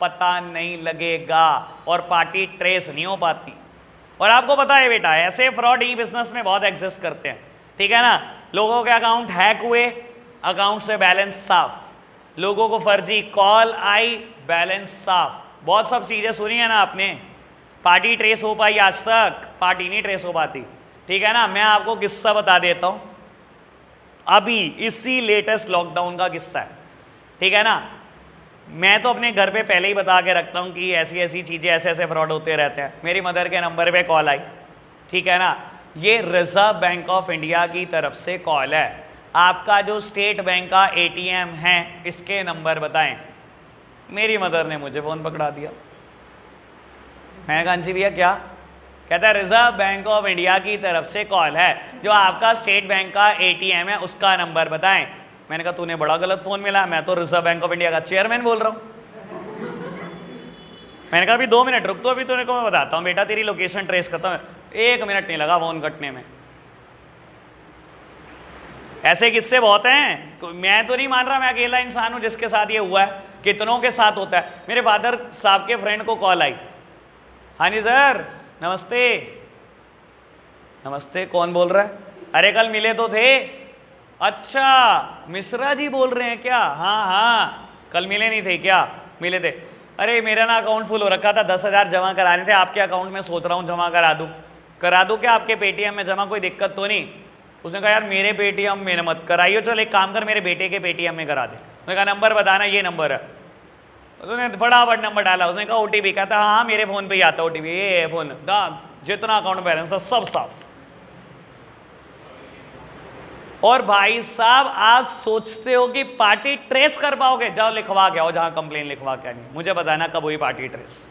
पता नहीं लगेगा, और पार्टी ट्रेस नहीं हो पाती। और आपको पता है बेटा ऐसे फ्रॉड ई बिजनेस में बहुत एग्जिस्ट करते हैं, ठीक है ना। लोगों के अकाउंट हैक हुए, अकाउंट से बैलेंस साफ, लोगों को फर्जी, कॉल आई, बैलेंस साफ। बहुत सब चीजें सुनी है ना आपने। पार्टी ट्रेस हो पाई आज तक? पार्टी नहीं ट्रेस हो पाती, ठीक है ना। मैं आपको किस्सा बता देता हूं, अभी इसी लेटेस्ट लॉकडाउन का किस्सा है, ठीक है ना। मैं तो अपने घर पे पहले ही बता के रखता हूं कि ऐसी ऐसी चीजें, ऐसे ऐसे फ्रॉड होते रहते हैं। मेरी मदर के नंबर पे कॉल आई, ठीक है ना। ये रिजर्व बैंक ऑफ इंडिया की तरफ से कॉल है, आपका जो स्टेट बैंक का एटीएम है इसके नंबर बताएं। मेरी मदर ने मुझे फोन पकड़ा दिया। मैंने कहा जी भैया क्या? कहता है रिजर्व बैंक ऑफ इंडिया की तरफ से कॉल है, जो आपका स्टेट बैंक का एटीएम है उसका नंबर बताएं। मैंने कहा तूने बड़ा गलत फोन मिला, मैं तो रिजर्व बैंक ऑफ इंडिया का चेयरमैन बोल रहा हूं। मैंने कहा अभी 2 मिनट रुक, तो अभी तुमने को मैं बताता हूं बेटा, तेरी लोकेशन ट्रेस करता हूं। 1 मिनट नहीं लगा फोन कटने में। ऐसे किस्से बहुत हैं, तो मैं तो नहीं मान रहा मैं अकेला इंसान हूं जिसके साथ ये हुआ है, कितनों के साथ होता है। मेरे फादर साहब के फ्रेंड को कॉल आई, हाँ जी सर नमस्ते। नमस्ते, कौन बोल रहा है? अरे कल मिले तो थे। अच्छा मिश्रा जी बोल रहे हैं क्या? हाँ हाँ, कल मिले नहीं थे क्या? मिले थे। अरे मेरा ना अकाउंट फुल हो रखा था, 10,000 जमा कराने थे आपके अकाउंट में, सोच रहा हूँ जमा करा दूँ क्या आपके पेटीएम में जमा? कोई दिक्कत तो नहीं? उसने कहा यार मेरे पेटीएम में मत कराइयो, चल एक काम कर मेरे बेटे के पेटीएम में करा दे। उसने कहा नंबर बताना, ये नंबर है। उसने फटाफट नंबर डाला, उसने कहा ओटीपी। कहता हाँ मेरे फोन पे ही आता ओटीपी, ये फोन जितना अकाउंट बैलेंस था सब साफ। और भाई साहब आप सोचते हो कि पार्टी ट्रेस कर पाओगे? जाओ लिखवा के आओ जहां कंप्लेन लिखवा के आनी, मुझे बताना कब हुई पार्टी ट्रेस।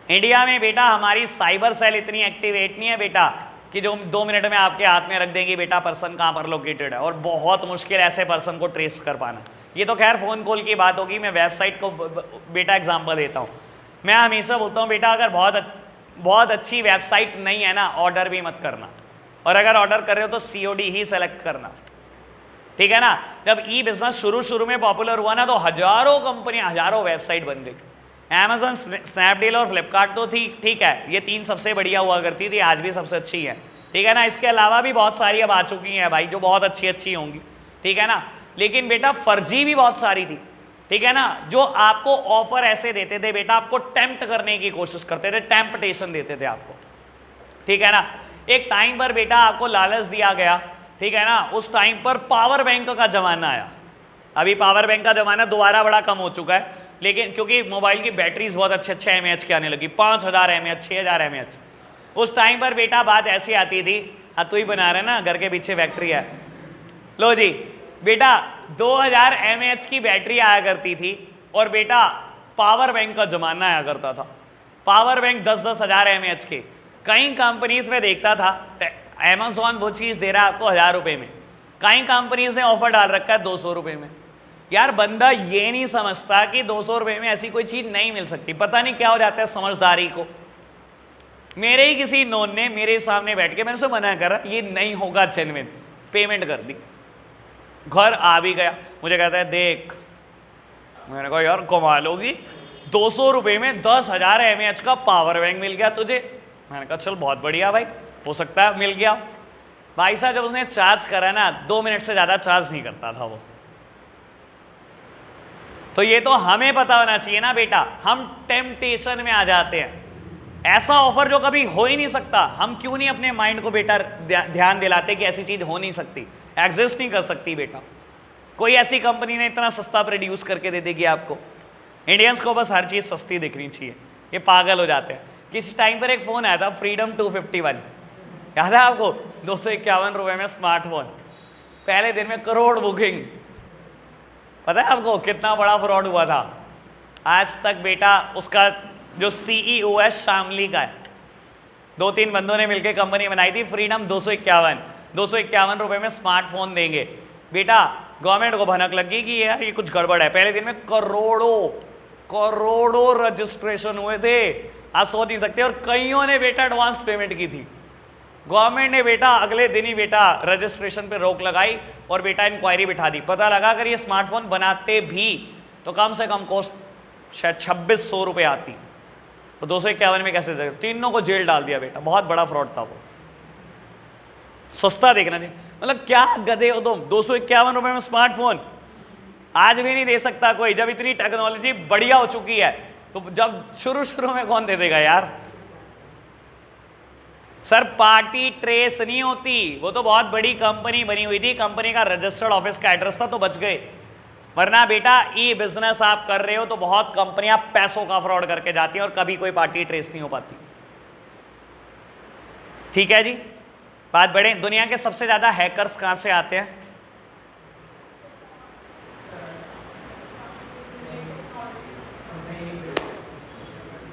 इंडिया में बेटा हमारी साइबर सेल इतनी एक्टिवेट नहीं है बेटा कि जो 2 मिनट में आपके हाथ में रख देंगी बेटा पर्सन कहां पर लोकेटेड है, और बहुत मुश्किल ऐसे पर्सन को ट्रेस कर पाना। ये तो खैर फोन कॉल की बात होगी, मैं वेबसाइट को बेटा एग्जांपल देता हूं। मैं हमेशा बोलता हूं बेटा अगर बहुत अच्छी वेबसाइट नहीं है ना, ऑर्डर भी मत करना, और अगर ऑर्डर कर रहे हो तो सीओडी ही सेलेक्ट करना, ठीक है ना। जब ई बिजनेस शुरू में पॉपुलर हुआ ना, तो हजारों कंपनियां, हजारों वेबसाइट बन गई। Amazon, स्नैपडील और फ्लिपकार्ट तो थी, ठीक है, ये 3 सबसे बढ़िया हुआ करती थी, आज भी सबसे अच्छी है, ठीक है ना। इसके अलावा भी बहुत सारी अब आ चुकी हैं भाई, जो बहुत अच्छी होंगी, ठीक है ना। लेकिन बेटा फर्जी भी बहुत सारी थी, ठीक है ना, जो आपको ऑफर ऐसे देते थे बेटा, आपको टेम्प्ट करने की कोशिश करते थे, टेम्पटेशन देते थे आपको, ठीक है ना। एक टाइम पर बेटा आपको लालच दिया गया, ठीक है ना, उस टाइम पर पावर बैंक का जमाना आया। अभी पावर बैंक का जमाना दोबारा बड़ा कम हो चुका है, लेकिन क्योंकि मोबाइल की बैटरीज बहुत अच्छे एमएएच की आने लगी, 5000 एमएएच, 6000 एमएएच। उस टाइम पर बेटा बात ऐसी आती थी, तू ही बना रहे ना, घर के पीछे फैक्ट्री है, लो जी बेटा 2000 एमएएच की बैटरी आया करती थी, और बेटा पावर बैंक का जमाना आया करता था। पावर बैंक 10-10 हजार एमएएच के। कई कंपनीज में देखता था अमेज़न वो चीज़ दे रहा है आपको 1000 रुपये में, कई कंपनीज ने ऑफर डाल रखा है 200 रुपये में। यार बंदा ये नहीं समझता कि 200 रुपये में ऐसी कोई चीज़ नहीं मिल सकती, पता नहीं क्या हो जाता है समझदारी को। मेरे ही किसी नोन ने मेरे सामने बैठ के, मैंने उसे मना करा ये नहीं होगा जेन्युइन, पेमेंट कर दी, घर आ भी गया, मुझे कहता है देख। मैंने कहा यार कमाल होगी, 200 रुपये में 10,000 एमएएच का पावर बैंक मिल गया तुझे। मैंने कहा चल बहुत बढ़िया भाई, हो सकता है मिल गया। भाई साहब जब उसने चार्ज करा ना, 2 मिनट से ज़्यादा चार्ज नहीं करता था वो। तो ये तो हमें पता होना चाहिए ना बेटा, हम टेम्पटेशन में आ जाते हैं। ऐसा ऑफर जो कभी हो ही नहीं सकता, हम क्यों नहीं अपने माइंड को बेटा ध्यान दिलाते कि ऐसी चीज़ हो नहीं सकती, एग्जिस्ट नहीं कर सकती बेटा। कोई ऐसी कंपनी ने इतना सस्ता प्रोड्यूस करके दे देगी आपको। इंडियंस को बस हर चीज़ सस्ती दिखनी चाहिए, ये पागल हो जाते हैं। किसी टाइम पर एक फ़ोन आया था फ्रीडम 251, याद है आपको? 251 रुपये में स्मार्टफोन, पहले दिन में करोड़ बुकिंग। पता है आपको कितना बड़ा फ्रॉड हुआ था? आज तक बेटा उसका जो सीईओ है शामली का है, 2-3 बंदों ने मिलकर कंपनी बनाई थी फ्रीडम 251 रुपये में स्मार्टफोन देंगे। बेटा गवर्नमेंट को भनक लगी कि यार ये कुछ गड़बड़ है। पहले दिन में करोड़ों रजिस्ट्रेशन हुए थे, आप सोच नहीं सकते। और कईयों ने बेटा एडवांस पेमेंट की थी। गवर्नमेंट ने बेटा अगले दिन ही बेटा रजिस्ट्रेशन पे रोक लगाई और बेटा इंक्वायरी बिठा दी। पता लगा अगर ये स्मार्टफोन बनाते भी तो कम से कम कॉस्ट शायद 2600 रुपये आती, तो 251 में कैसे दे? तीनों को जेल डाल दिया बेटा, बहुत बड़ा फ्रॉड था वो। सस्ता देखना नहीं, मतलब क्या गधे हो तुम, 251 रुपये में स्मार्टफोन। आज भी नहीं दे सकता कोई, जब इतनी टेक्नोलॉजी बढ़िया हो चुकी है। तो जब शुरू में कौन दे देगा यार। सर पार्टी ट्रेस नहीं होती, वो तो बहुत बड़ी कंपनी बनी हुई थी, कंपनी का रजिस्टर्ड ऑफिस का एड्रेस था तो बच गए, वरना बेटा ई बिजनेस आप कर रहे हो तो बहुत कंपनियां पैसों का फ्रॉड करके जाती हैं और कभी कोई पार्टी ट्रेस नहीं हो पाती। ठीक है जी, बात बढ़े। दुनिया के सबसे ज्यादा हैकर्स कहां से आते हैं?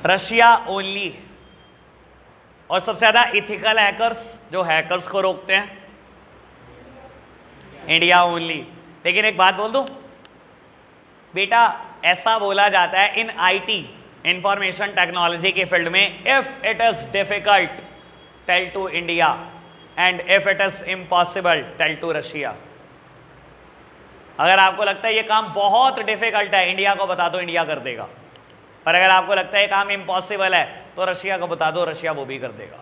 Russia only. और सबसे ज्यादा इथिकल हैकर्स जो हैकर्स को रोकते हैं, इंडिया ओनली। लेकिन एक बात बोल दूं बेटा, ऐसा बोला जाता है इन आईटी इंफॉर्मेशन टेक्नोलॉजी के फील्ड में, if it is difficult tell to India and if it is impossible tell to Russia. अगर आपको लगता है ये काम बहुत डिफिकल्ट है, इंडिया को बता दो, इंडिया कर देगा। और अगर आपको लगता है ये काम इम्पॉसिबल है तो रशिया को बता दो, रशिया वो भी कर देगा।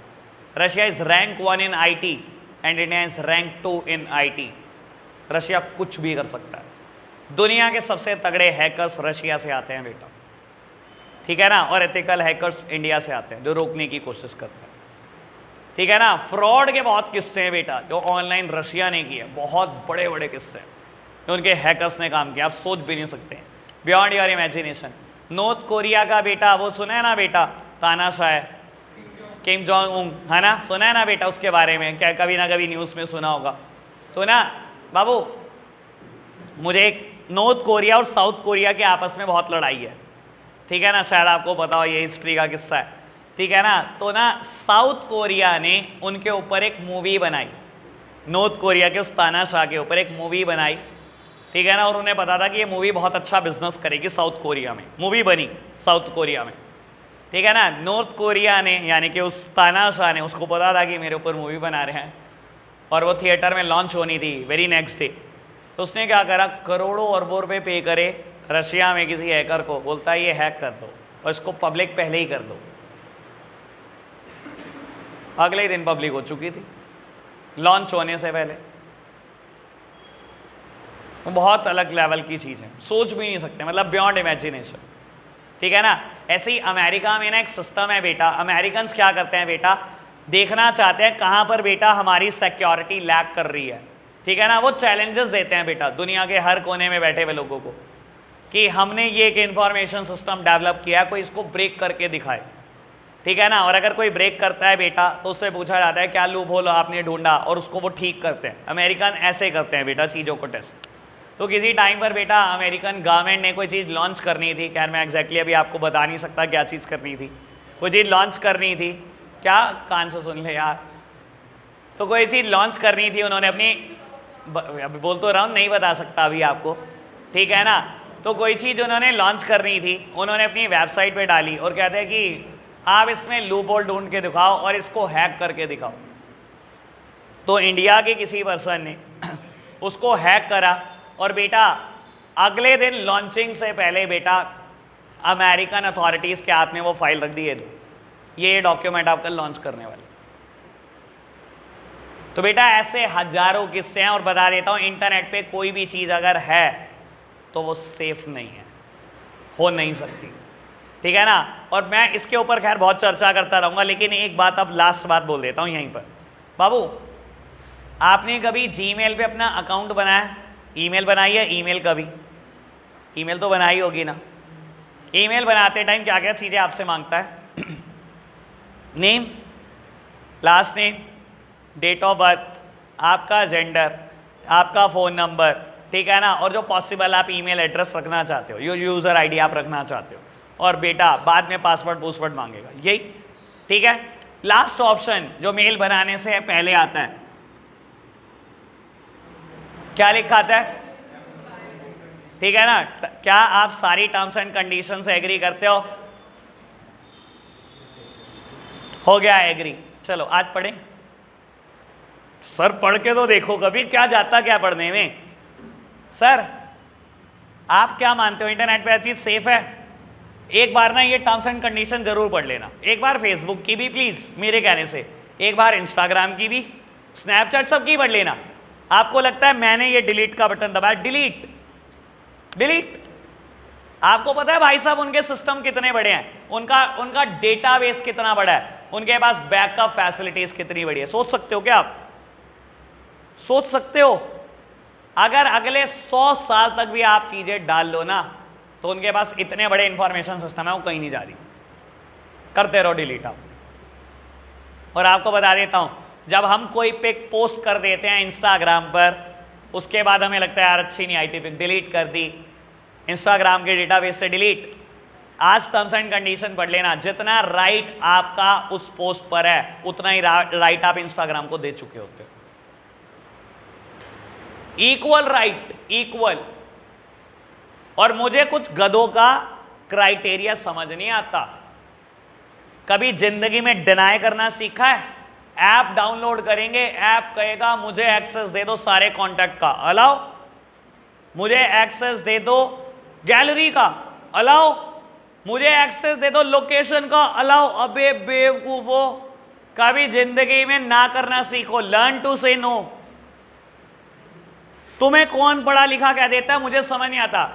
Russia is rank 1 in IT and India is rank 2 in IT. Russia कुछ भी कर सकता है। दुनिया के सबसे तगड़े हैकर्स रशिया से आते हैं बेटा, ठीक है ना। और एथिकल हैकर्स इंडिया से आते हैं जो रोकने की कोशिश करते हैं, ठीक है ना। फ्रॉड के बहुत किस्से हैं बेटा जो ऑनलाइन रशिया ने किए, बहुत बड़े बड़े किस्से जो उनके हैकर्स ने काम किया, आप सोच भी नहीं सकते, beyond your imagination. North Korea का बेटा वो सुना है ना बेटा, तानाशाह किम जोंग उंग, है ना, सुना है ना बेटा उसके बारे में, क्या कभी ना कभी न्यूज़ में सुना होगा। तो ना बाबू, मुझे एक नॉर्थ कोरिया और साउथ कोरिया के आपस में बहुत लड़ाई है, ठीक है ना, शायद आपको पता हो, ये हिस्ट्री का किस्सा है, ठीक है ना। तो ना साउथ कोरिया ने उनके ऊपर एक मूवी बनाई, नॉर्थ कोरिया के उस तानाशाह के ऊपर एक मूवी बनाई, ठीक है ना। और उन्हें पता था कि ये मूवी बहुत अच्छा बिजनेस करेगी साउथ कोरिया में, मूवी बनी साउथ कोरिया में, ठीक है ना। नॉर्थ कोरिया ने यानी कि उस तानाशाह ने, उसको पता था कि मेरे ऊपर मूवी बना रहे हैं और वो थिएटर में लॉन्च होनी थी वेरी नेक्स्ट डे। तो उसने क्या करा, करोड़ों अरबों रुपए पे करे रशिया में किसी हैकर को, बोलता है ये हैक कर दो और इसको पब्लिक पहले ही कर दो। अगले ही दिन पब्लिक हो चुकी थी लॉन्च होने से पहले। बहुत अलग लेवल की चीज़ है, सोच भी नहीं सकते, मतलब बियॉन्ड इमेजिनेशन, ठीक है ना। ऐसे ही अमेरिका में ना एक सिस्टम है बेटा, अमेरिकन्स क्या करते हैं बेटा, देखना चाहते हैं कहाँ पर बेटा हमारी सिक्योरिटी लैग कर रही है, ठीक है ना। वो चैलेंजेस देते हैं बेटा दुनिया के हर कोने में बैठे हुए लोगों को कि हमने ये एक इंफॉर्मेशन सिस्टम डेवलप किया है, कोई इसको ब्रेक करके दिखाए, ठीक है ना। और अगर कोई ब्रेक करता है बेटा तो उससे पूछा जाता है क्या लूप होल आपने ढूंढा, और उसको वो ठीक करते हैं। अमेरिकन ऐसे करते हैं बेटा चीज़ों को टेस्ट। तो किसी टाइम पर बेटा अमेरिकन गवर्नमेंट ने कोई चीज़ लॉन्च करनी थी, खैर मैं एग्जैक्टली अभी आपको बता नहीं सकता क्या चीज़ करनी थी, कोई चीज़ लॉन्च करनी थी, क्या कान से सुन ले यार, तो कोई चीज़ लॉन्च करनी थी, उन्होंने अपनी, अभी बोल तो रहा हूँ नहीं बता सकता अभी आपको, ठीक है ना। तो कोई चीज़ उन्होंने लॉन्च करनी थी, उन्होंने अपनी वेबसाइट पे डाली और कहते हैं कि आप इसमें लूप होल ढूंढ के दिखाओ और इसको हैक करके दिखाओ। तो इंडिया के किसी पर्सन ने उसको हैक करा और बेटा अगले दिन लॉन्चिंग से पहले बेटा अमेरिकन अथॉरिटीज़ के हाथ में वो फाइल रख दी है, ये डॉक्यूमेंट आप कल लॉन्च करने वाले। तो बेटा ऐसे हजारों किस्से हैं और बता देता हूं, इंटरनेट पे कोई भी चीज़ अगर है तो वो सेफ नहीं है, हो नहीं सकती, ठीक है ना। और मैं इसके ऊपर खैर बहुत चर्चा करता रहूँगा, लेकिन एक बात अब लास्ट बात बोल देता हूँ यहीं पर। बाबू आपने कभी जीमेल पे अपना अकाउंट बनाया, ईमेल बनाई है, ईमेल कभी, ईमेल तो बनाई होगी ना। ईमेल बनाते टाइम क्या क्या चीज़ें आपसे मांगता है, name, last name, date of birth, आपका जेंडर, आपका फ़ोन नंबर, ठीक है ना। और जो पॉसिबल आप ईमेल एड्रेस रखना चाहते हो, यूज़र आईडी आप रखना चाहते हो, और बेटा बाद में पासवर्ड पूसवर्ड मांगेगा, यही, ठीक है। लास्ट ऑप्शन जो मेल बनाने से पहले आता है, क्या लिखा आता है, ठीक है ना। क्या आप सारी टर्म्स एंड कंडीशन से एग्री करते हो गया एग्री। चलो आज पढ़ें। सर पढ़ के तो देखो कभी, क्या जाता क्या पढ़ने में। सर आप क्या मानते हो इंटरनेट पे हर चीज सेफ है? एक बार ना ये टर्म्स एंड कंडीशन जरूर पढ़ लेना, एक बार फेसबुक की भी प्लीज मेरे कहने से, एक बार इंस्टाग्राम की भी, स्नैपचैट सबकी पढ़ लेना। आपको लगता है मैंने ये डिलीट का बटन दबाया, डिलीट डिलीट। आपको पता है भाई साहब उनके सिस्टम कितने बड़े हैं, उनका डेटाबेस कितना बड़ा है, उनके पास बैकअप फैसिलिटीज कितनी बड़ी है। सोच सकते हो क्या आप? सोच सकते हो? अगर अगले 100 साल तक भी आप चीजें डाल लो ना, तो उनके पास इतने बड़े इंफॉर्मेशन सिस्टम है, वो कहीं नहीं जा रही। करते रहो डिलीट आप। और आपको बता देता हूं, जब हम कोई पिक पोस्ट कर देते हैं इंस्टाग्राम पर, उसके बाद हमें लगता है यार अच्छी नहीं आई थी पिक, डिलीट कर दी, इंस्टाग्राम के डेटाबेस से डिलीट। आज टर्म्स एंड कंडीशन पढ़ लेना, जितना राइट आपका उस पोस्ट पर है उतना ही राइट आप इंस्टाग्राम को दे चुके होते हो। Equal right, equal. और मुझे कुछ गधों का क्राइटेरिया समझ नहीं आता। कभी जिंदगी में डिनाई करना सीखा है? ऐप डाउनलोड करेंगे, ऐप कहेगा मुझे एक्सेस दे दो सारे कॉन्टैक्ट का, अलाउ। मुझे एक्सेस दे दो गैलरी का, अलाउ। मुझे एक्सेस दे दो लोकेशन का, अलाउ। अबे बेवकूफो, कभी जिंदगी में ना करना सीखो। लर्न टू से नो। तुम्हें कौन पढ़ा लिखा कह देता है, मुझे समझ नहीं आता।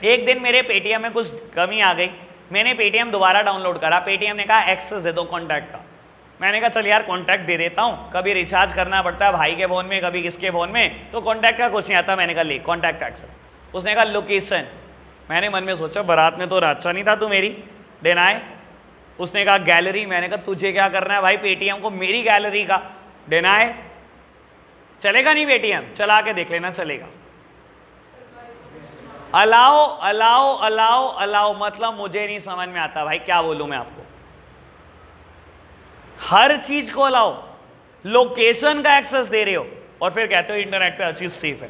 एक दिन मेरे पेटीएम में कुछ कमी आ गई, मैंने पेटीएम दोबारा डाउनलोड करा, पेटीएम ने कहा एक्सेस दे दो कॉन्टैक्ट का। मैंने कहा चल यार कॉन्टैक्ट दे देता हूँ, कभी रिचार्ज करना पड़ता है भाई के फ़ोन में, कभी किसके फ़ोन में, तो कॉन्टैक्ट का कुछ नहीं आता। मैंने कहा ले कॉन्टैक्ट एक्सेस। उसने कहा लोकेशन। मैंने मन में सोचा बारात में तो राचा नहीं था तू मेरी, डिनाई। उसने कहा गैलरी। मैंने कहा तुझे क्या करना है भाई पेटीएम को मेरी गैलरी का, डिनाई। चलेगा नहीं पेटीएम, चला के देख लेना चलेगा। अलाओ अलाओ अलाओ अलाओ, मतलब मुझे नहीं समझ में आता भाई, क्या बोलूं मैं आपको। हर चीज को अलाओ, लोकेशन का एक्सेस दे रहे हो और फिर कहते हो इंटरनेट पे हर चीज सेफ है।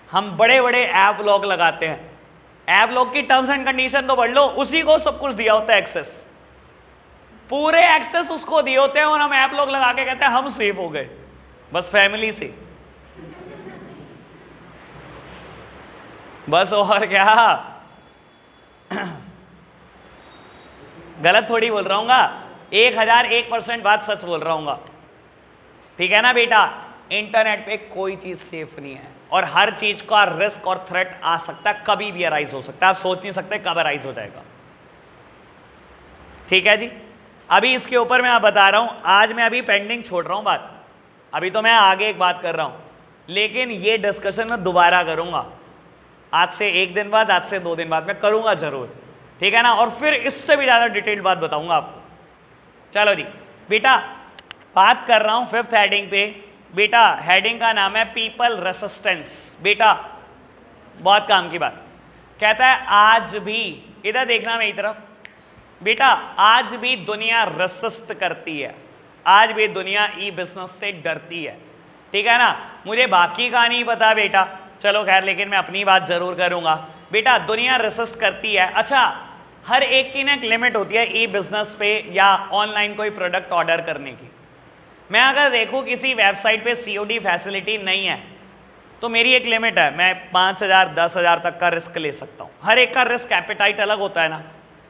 हम बड़े बड़े ऐप लॉक लगाते हैं, ऐप लॉक की टर्म्स एंड कंडीशन तो पढ़ लो, उसी को सब कुछ दिया होता है एक्सेस, पूरे एक्सेस उसको दिए होते हैं, और हम ऐप लॉक लगा के कहते हैं हम सेफ हो गए, बस फैमिली से, बस। और क्या गलत थोड़ी बोल रहा हूँ, 1001% बात सच बोल रहा हूँ, ठीक है ना बेटा। इंटरनेट पे कोई चीज सेफ नहीं है, और हर चीज का रिस्क और थ्रेट आ सकता है, कभी भी अराइज हो सकता है, आप सोच नहीं सकते कब अराइज हो जाएगा, ठीक है जी। अभी इसके ऊपर मैं आप बता रहा हूं, आज मैं अभी पेंडिंग छोड़ रहा हूं बात, अभी तो मैं आगे एक बात कर रहा हूं, लेकिन ये डिस्कशन मैं दोबारा करूंगा, आज से 1 दिन बाद, आज से 2 दिन बाद मैं करूंगा जरूर, ठीक है ना। और फिर इससे भी ज्यादा डिटेल्ड बात बताऊंगा आपको। चलो जी बेटा, बात कर रहा हूं 5th हेडिंग पे। बेटा हेडिंग का नाम है पीपल रेसिस्टेंस। बेटा बहुत काम की बात, कहता है आज भी, इधर देखना मेरी तरफ बेटा, आज भी दुनिया रेसिस्ट करती है, आज भी दुनिया ई बिजनेस से डरती है, ठीक है ना। मुझे बाकी का नहीं पता बेटा, चलो खैर, लेकिन मैं अपनी बात जरूर करूंगा। बेटा दुनिया रेसिस्ट करती है, अच्छा हर एक की ना एक लिमिट होती है ई बिजनेस पे या ऑनलाइन कोई प्रोडक्ट ऑर्डर करने की। मैं अगर देखूं किसी वेबसाइट पे COD फैसिलिटी नहीं है तो मेरी एक लिमिट है, मैं 5,000 10,000 तक का रिस्क ले सकता हूं। हर एक का रिस्क एपेटाइट अलग होता है ना,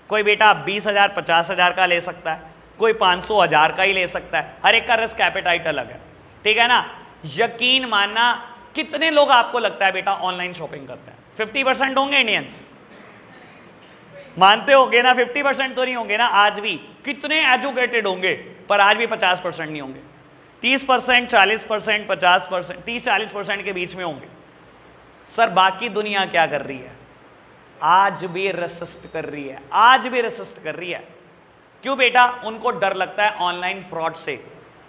कोई बेटा 20,000 50,000 का ले सकता है, कोई 500,000 का ही ले सकता है, हर एक का रिस्क एपेटाइट अलग है, ठीक है ना। यकीन मानना, कितने लोग आपको लगता है बेटा ऑनलाइन शॉपिंग करते हैं? 50% होंगे इंडियंस, मानते होंगे ना? 50% तो नहीं होंगे ना आज भी। कितने एजुकेटेड होंगे, पर आज भी 50% नहीं होंगे, 30%, 40%, 50%, 30-40% के बीच में होंगे। सर बाकी दुनिया क्या कर रही है? आज भी रेसिस्ट कर रही है, आज भी रेसिस्ट कर रही है। क्यों बेटा? उनको डर लगता है ऑनलाइन फ्रॉड से,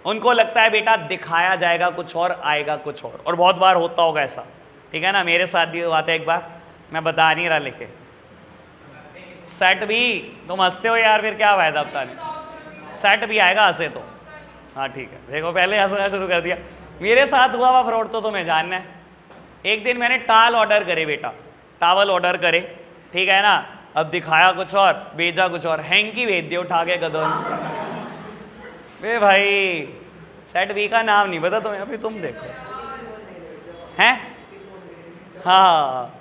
उनको लगता है बेटा दिखाया जाएगा कुछ और आएगा कुछ और बहुत बार होता होगा ऐसा, ठीक है ना। मेरे साथ भी हुआ था एक बार, मैं बता नहीं रहा, लेके सेट भी, तुम हंसते हो यार, फिर क्या फायदा बताने, सेट भी आएगा हंसे तो, हाँ ठीक है। देखो पहले हंसना शुरू कर दिया, मेरे साथ हुआ हुआ फ्रॉड तो तुम्हें जानना है। एक दिन मैंने टाल ऑर्डर करे बेटा, टावल ऑर्डर करे, ठीक है ना। अब दिखाया कुछ और, भेजा कुछ और, हैंकी भेज दिया उठा के कदम। वे भाई सेट बी का नाम नहीं पता तुम्हें, अभी तुम देखो हैं। हाँ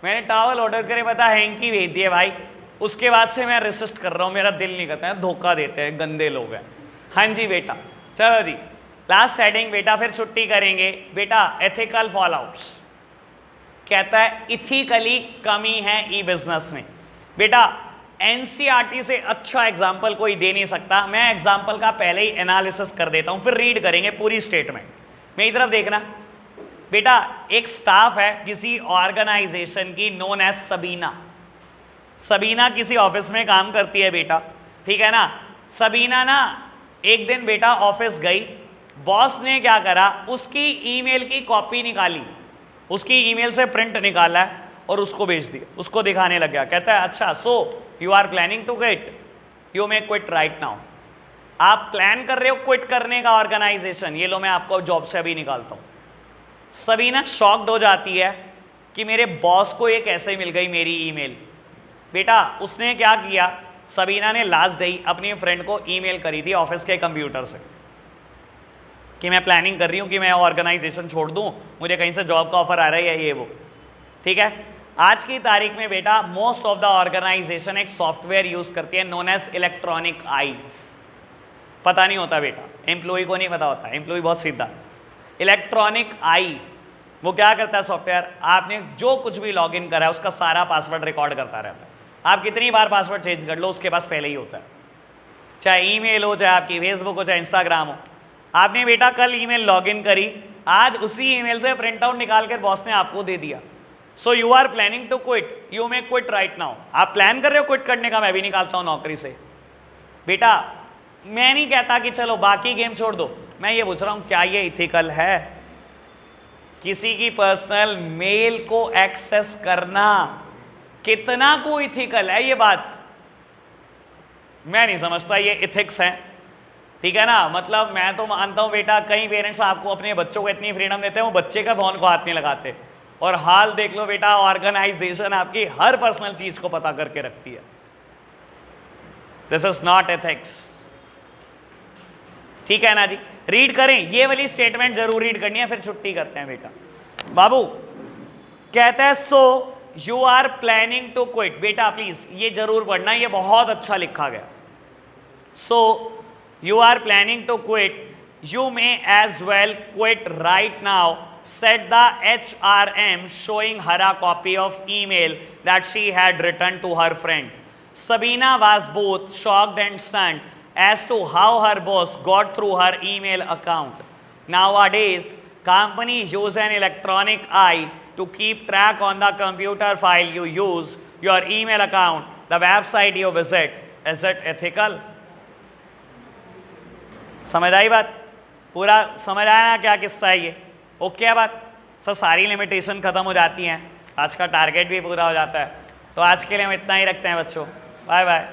मैंने टावल ऑर्डर करे, पता हैंकी भेज दिए भाई। उसके बाद से मैं रेसिस्ट कर रहा हूँ, मेरा दिल नहीं करता है, धोखा देते हैं, गंदे लोग हैं। हाँ जी बेटा, चलो जी लास्ट हेडिंग बेटा, फिर छुट्टी करेंगे बेटा। एथिकल फॉल आउट्स, कहता है इथिकली कमी है ई बिजनेस में। बेटा एनसीईआरटी से अच्छा एग्जाम्पल कोई दे नहीं सकता। मैं एग्जाम्पल का पहले ही एनालिसिस कर देता हूं, फिर रीड करेंगे पूरी स्टेटमेंट। मेरी तरफ देखना बेटा, एक स्टाफ है किसी ऑर्गेनाइजेशन की नोन एज सबीना। सबीना किसी ऑफिस में काम करती है बेटा, ठीक है ना। सबीना ना एक दिन बेटा ऑफिस गई, बॉस ने क्या करा, उसकी ईमेल की कॉपी निकाली, उसकी ईमेल से प्रिंट निकाला है और उसको भेज दिया, उसको दिखाने लग गया। कहता है अच्छा so you are planning to quit, you may quit right now. आप प्लान कर रहे हो क्विट करने का ऑर्गेनाइजेशन, ये लो मैं आपको जॉब से अभी निकालता हूं। सबीना शॉक्ड हो जाती है कि मेरे बॉस को ये कैसे मिल गई मेरी ईमेल। बेटा उसने क्या किया, सबीना ने लास्ट डे अपनी फ्रेंड को ईमेल करी थी ऑफिस के कंप्यूटर से कि मैं प्लानिंग कर रही हूँ कि मैं ऑर्गेनाइजेशन छोड़ दूँ, मुझे कहीं से जॉब का ऑफर आ रहा है ये वो, ठीक है। आज की तारीख में बेटा मोस्ट ऑफ द ऑर्गेनाइजेशन एक सॉफ्टवेयर यूज करती है नोन एज इलेक्ट्रॉनिक आई। पता नहीं होता बेटा, एम्प्लॉय को नहीं पता होता, एम्प्लॉय बहुत सीधा। इलेक्ट्रॉनिक आई वो क्या करता है सॉफ्टवेयर, आपने जो कुछ भी लॉगिन करा है उसका सारा पासवर्ड रिकॉर्ड करता रहता है। आप कितनी बार पासवर्ड चेंज कर लो उसके पास पहले ही होता है, चाहे ईमेल हो, चाहे आपकी फेसबुक हो, चाहे इंस्टाग्राम हो। आपने बेटा कल ईमेल लॉगिन करी, आज उसी ईमेल से प्रिंट आउट निकाल कर बॉस ने आपको दे दिया। So you are planning to quit, you may quit right now. आप प्लान कर रहे हो क्विट करने का, मैं भी निकालता हूं नौकरी से। बेटा मैं नहीं कहता कि चलो बाकी गेम छोड़ दो, मैं ये पूछ रहा हूं क्या ये इथिकल है किसी की पर्सनल मेल को एक्सेस करना? कितना को इथिकल है ये बात, मैं नहीं समझता ये इथिक्स है, ठीक है ना। मतलब मैं तो मानता हूं बेटा कई पेरेंट्स आपको अपने बच्चों को इतनी फ्रीडम देते हैं वो बच्चे का फोन को हाथ नहीं लगाते, और हाल देख लो बेटा ऑर्गेनाइजेशन आपकी हर पर्सनल चीज को पता करके रखती है। दिस इज नॉट एथिक्स, ठीक है ना जी। रीड करें, ये वाली स्टेटमेंट जरूर रीड करनी है, फिर छुट्टी करते हैं बेटा। बाबू कहता है so you are planning to quit. बेटा प्लीज ये जरूर पढ़ना, ये बहुत अच्छा लिखा गया। So you are planning to quit, you may as well quit right now, said the HRM, showing her a copy of email that she had written to her friend. Sabina was both shocked and stunned as to how her boss got through her email account. Nowadays, companies use an electronic eye to keep track on the computer file you use, your email account, the website you visit. Is it ethical? समझ आई बात? पूरा समझ आया ना क्या किस्सा है ये? ओके बात सर, सारी लिमिटेशन खत्म हो जाती हैं, आज का टारगेट भी पूरा हो जाता है। तो आज के लिए हम इतना ही रखते हैं बच्चों, बाय बाय।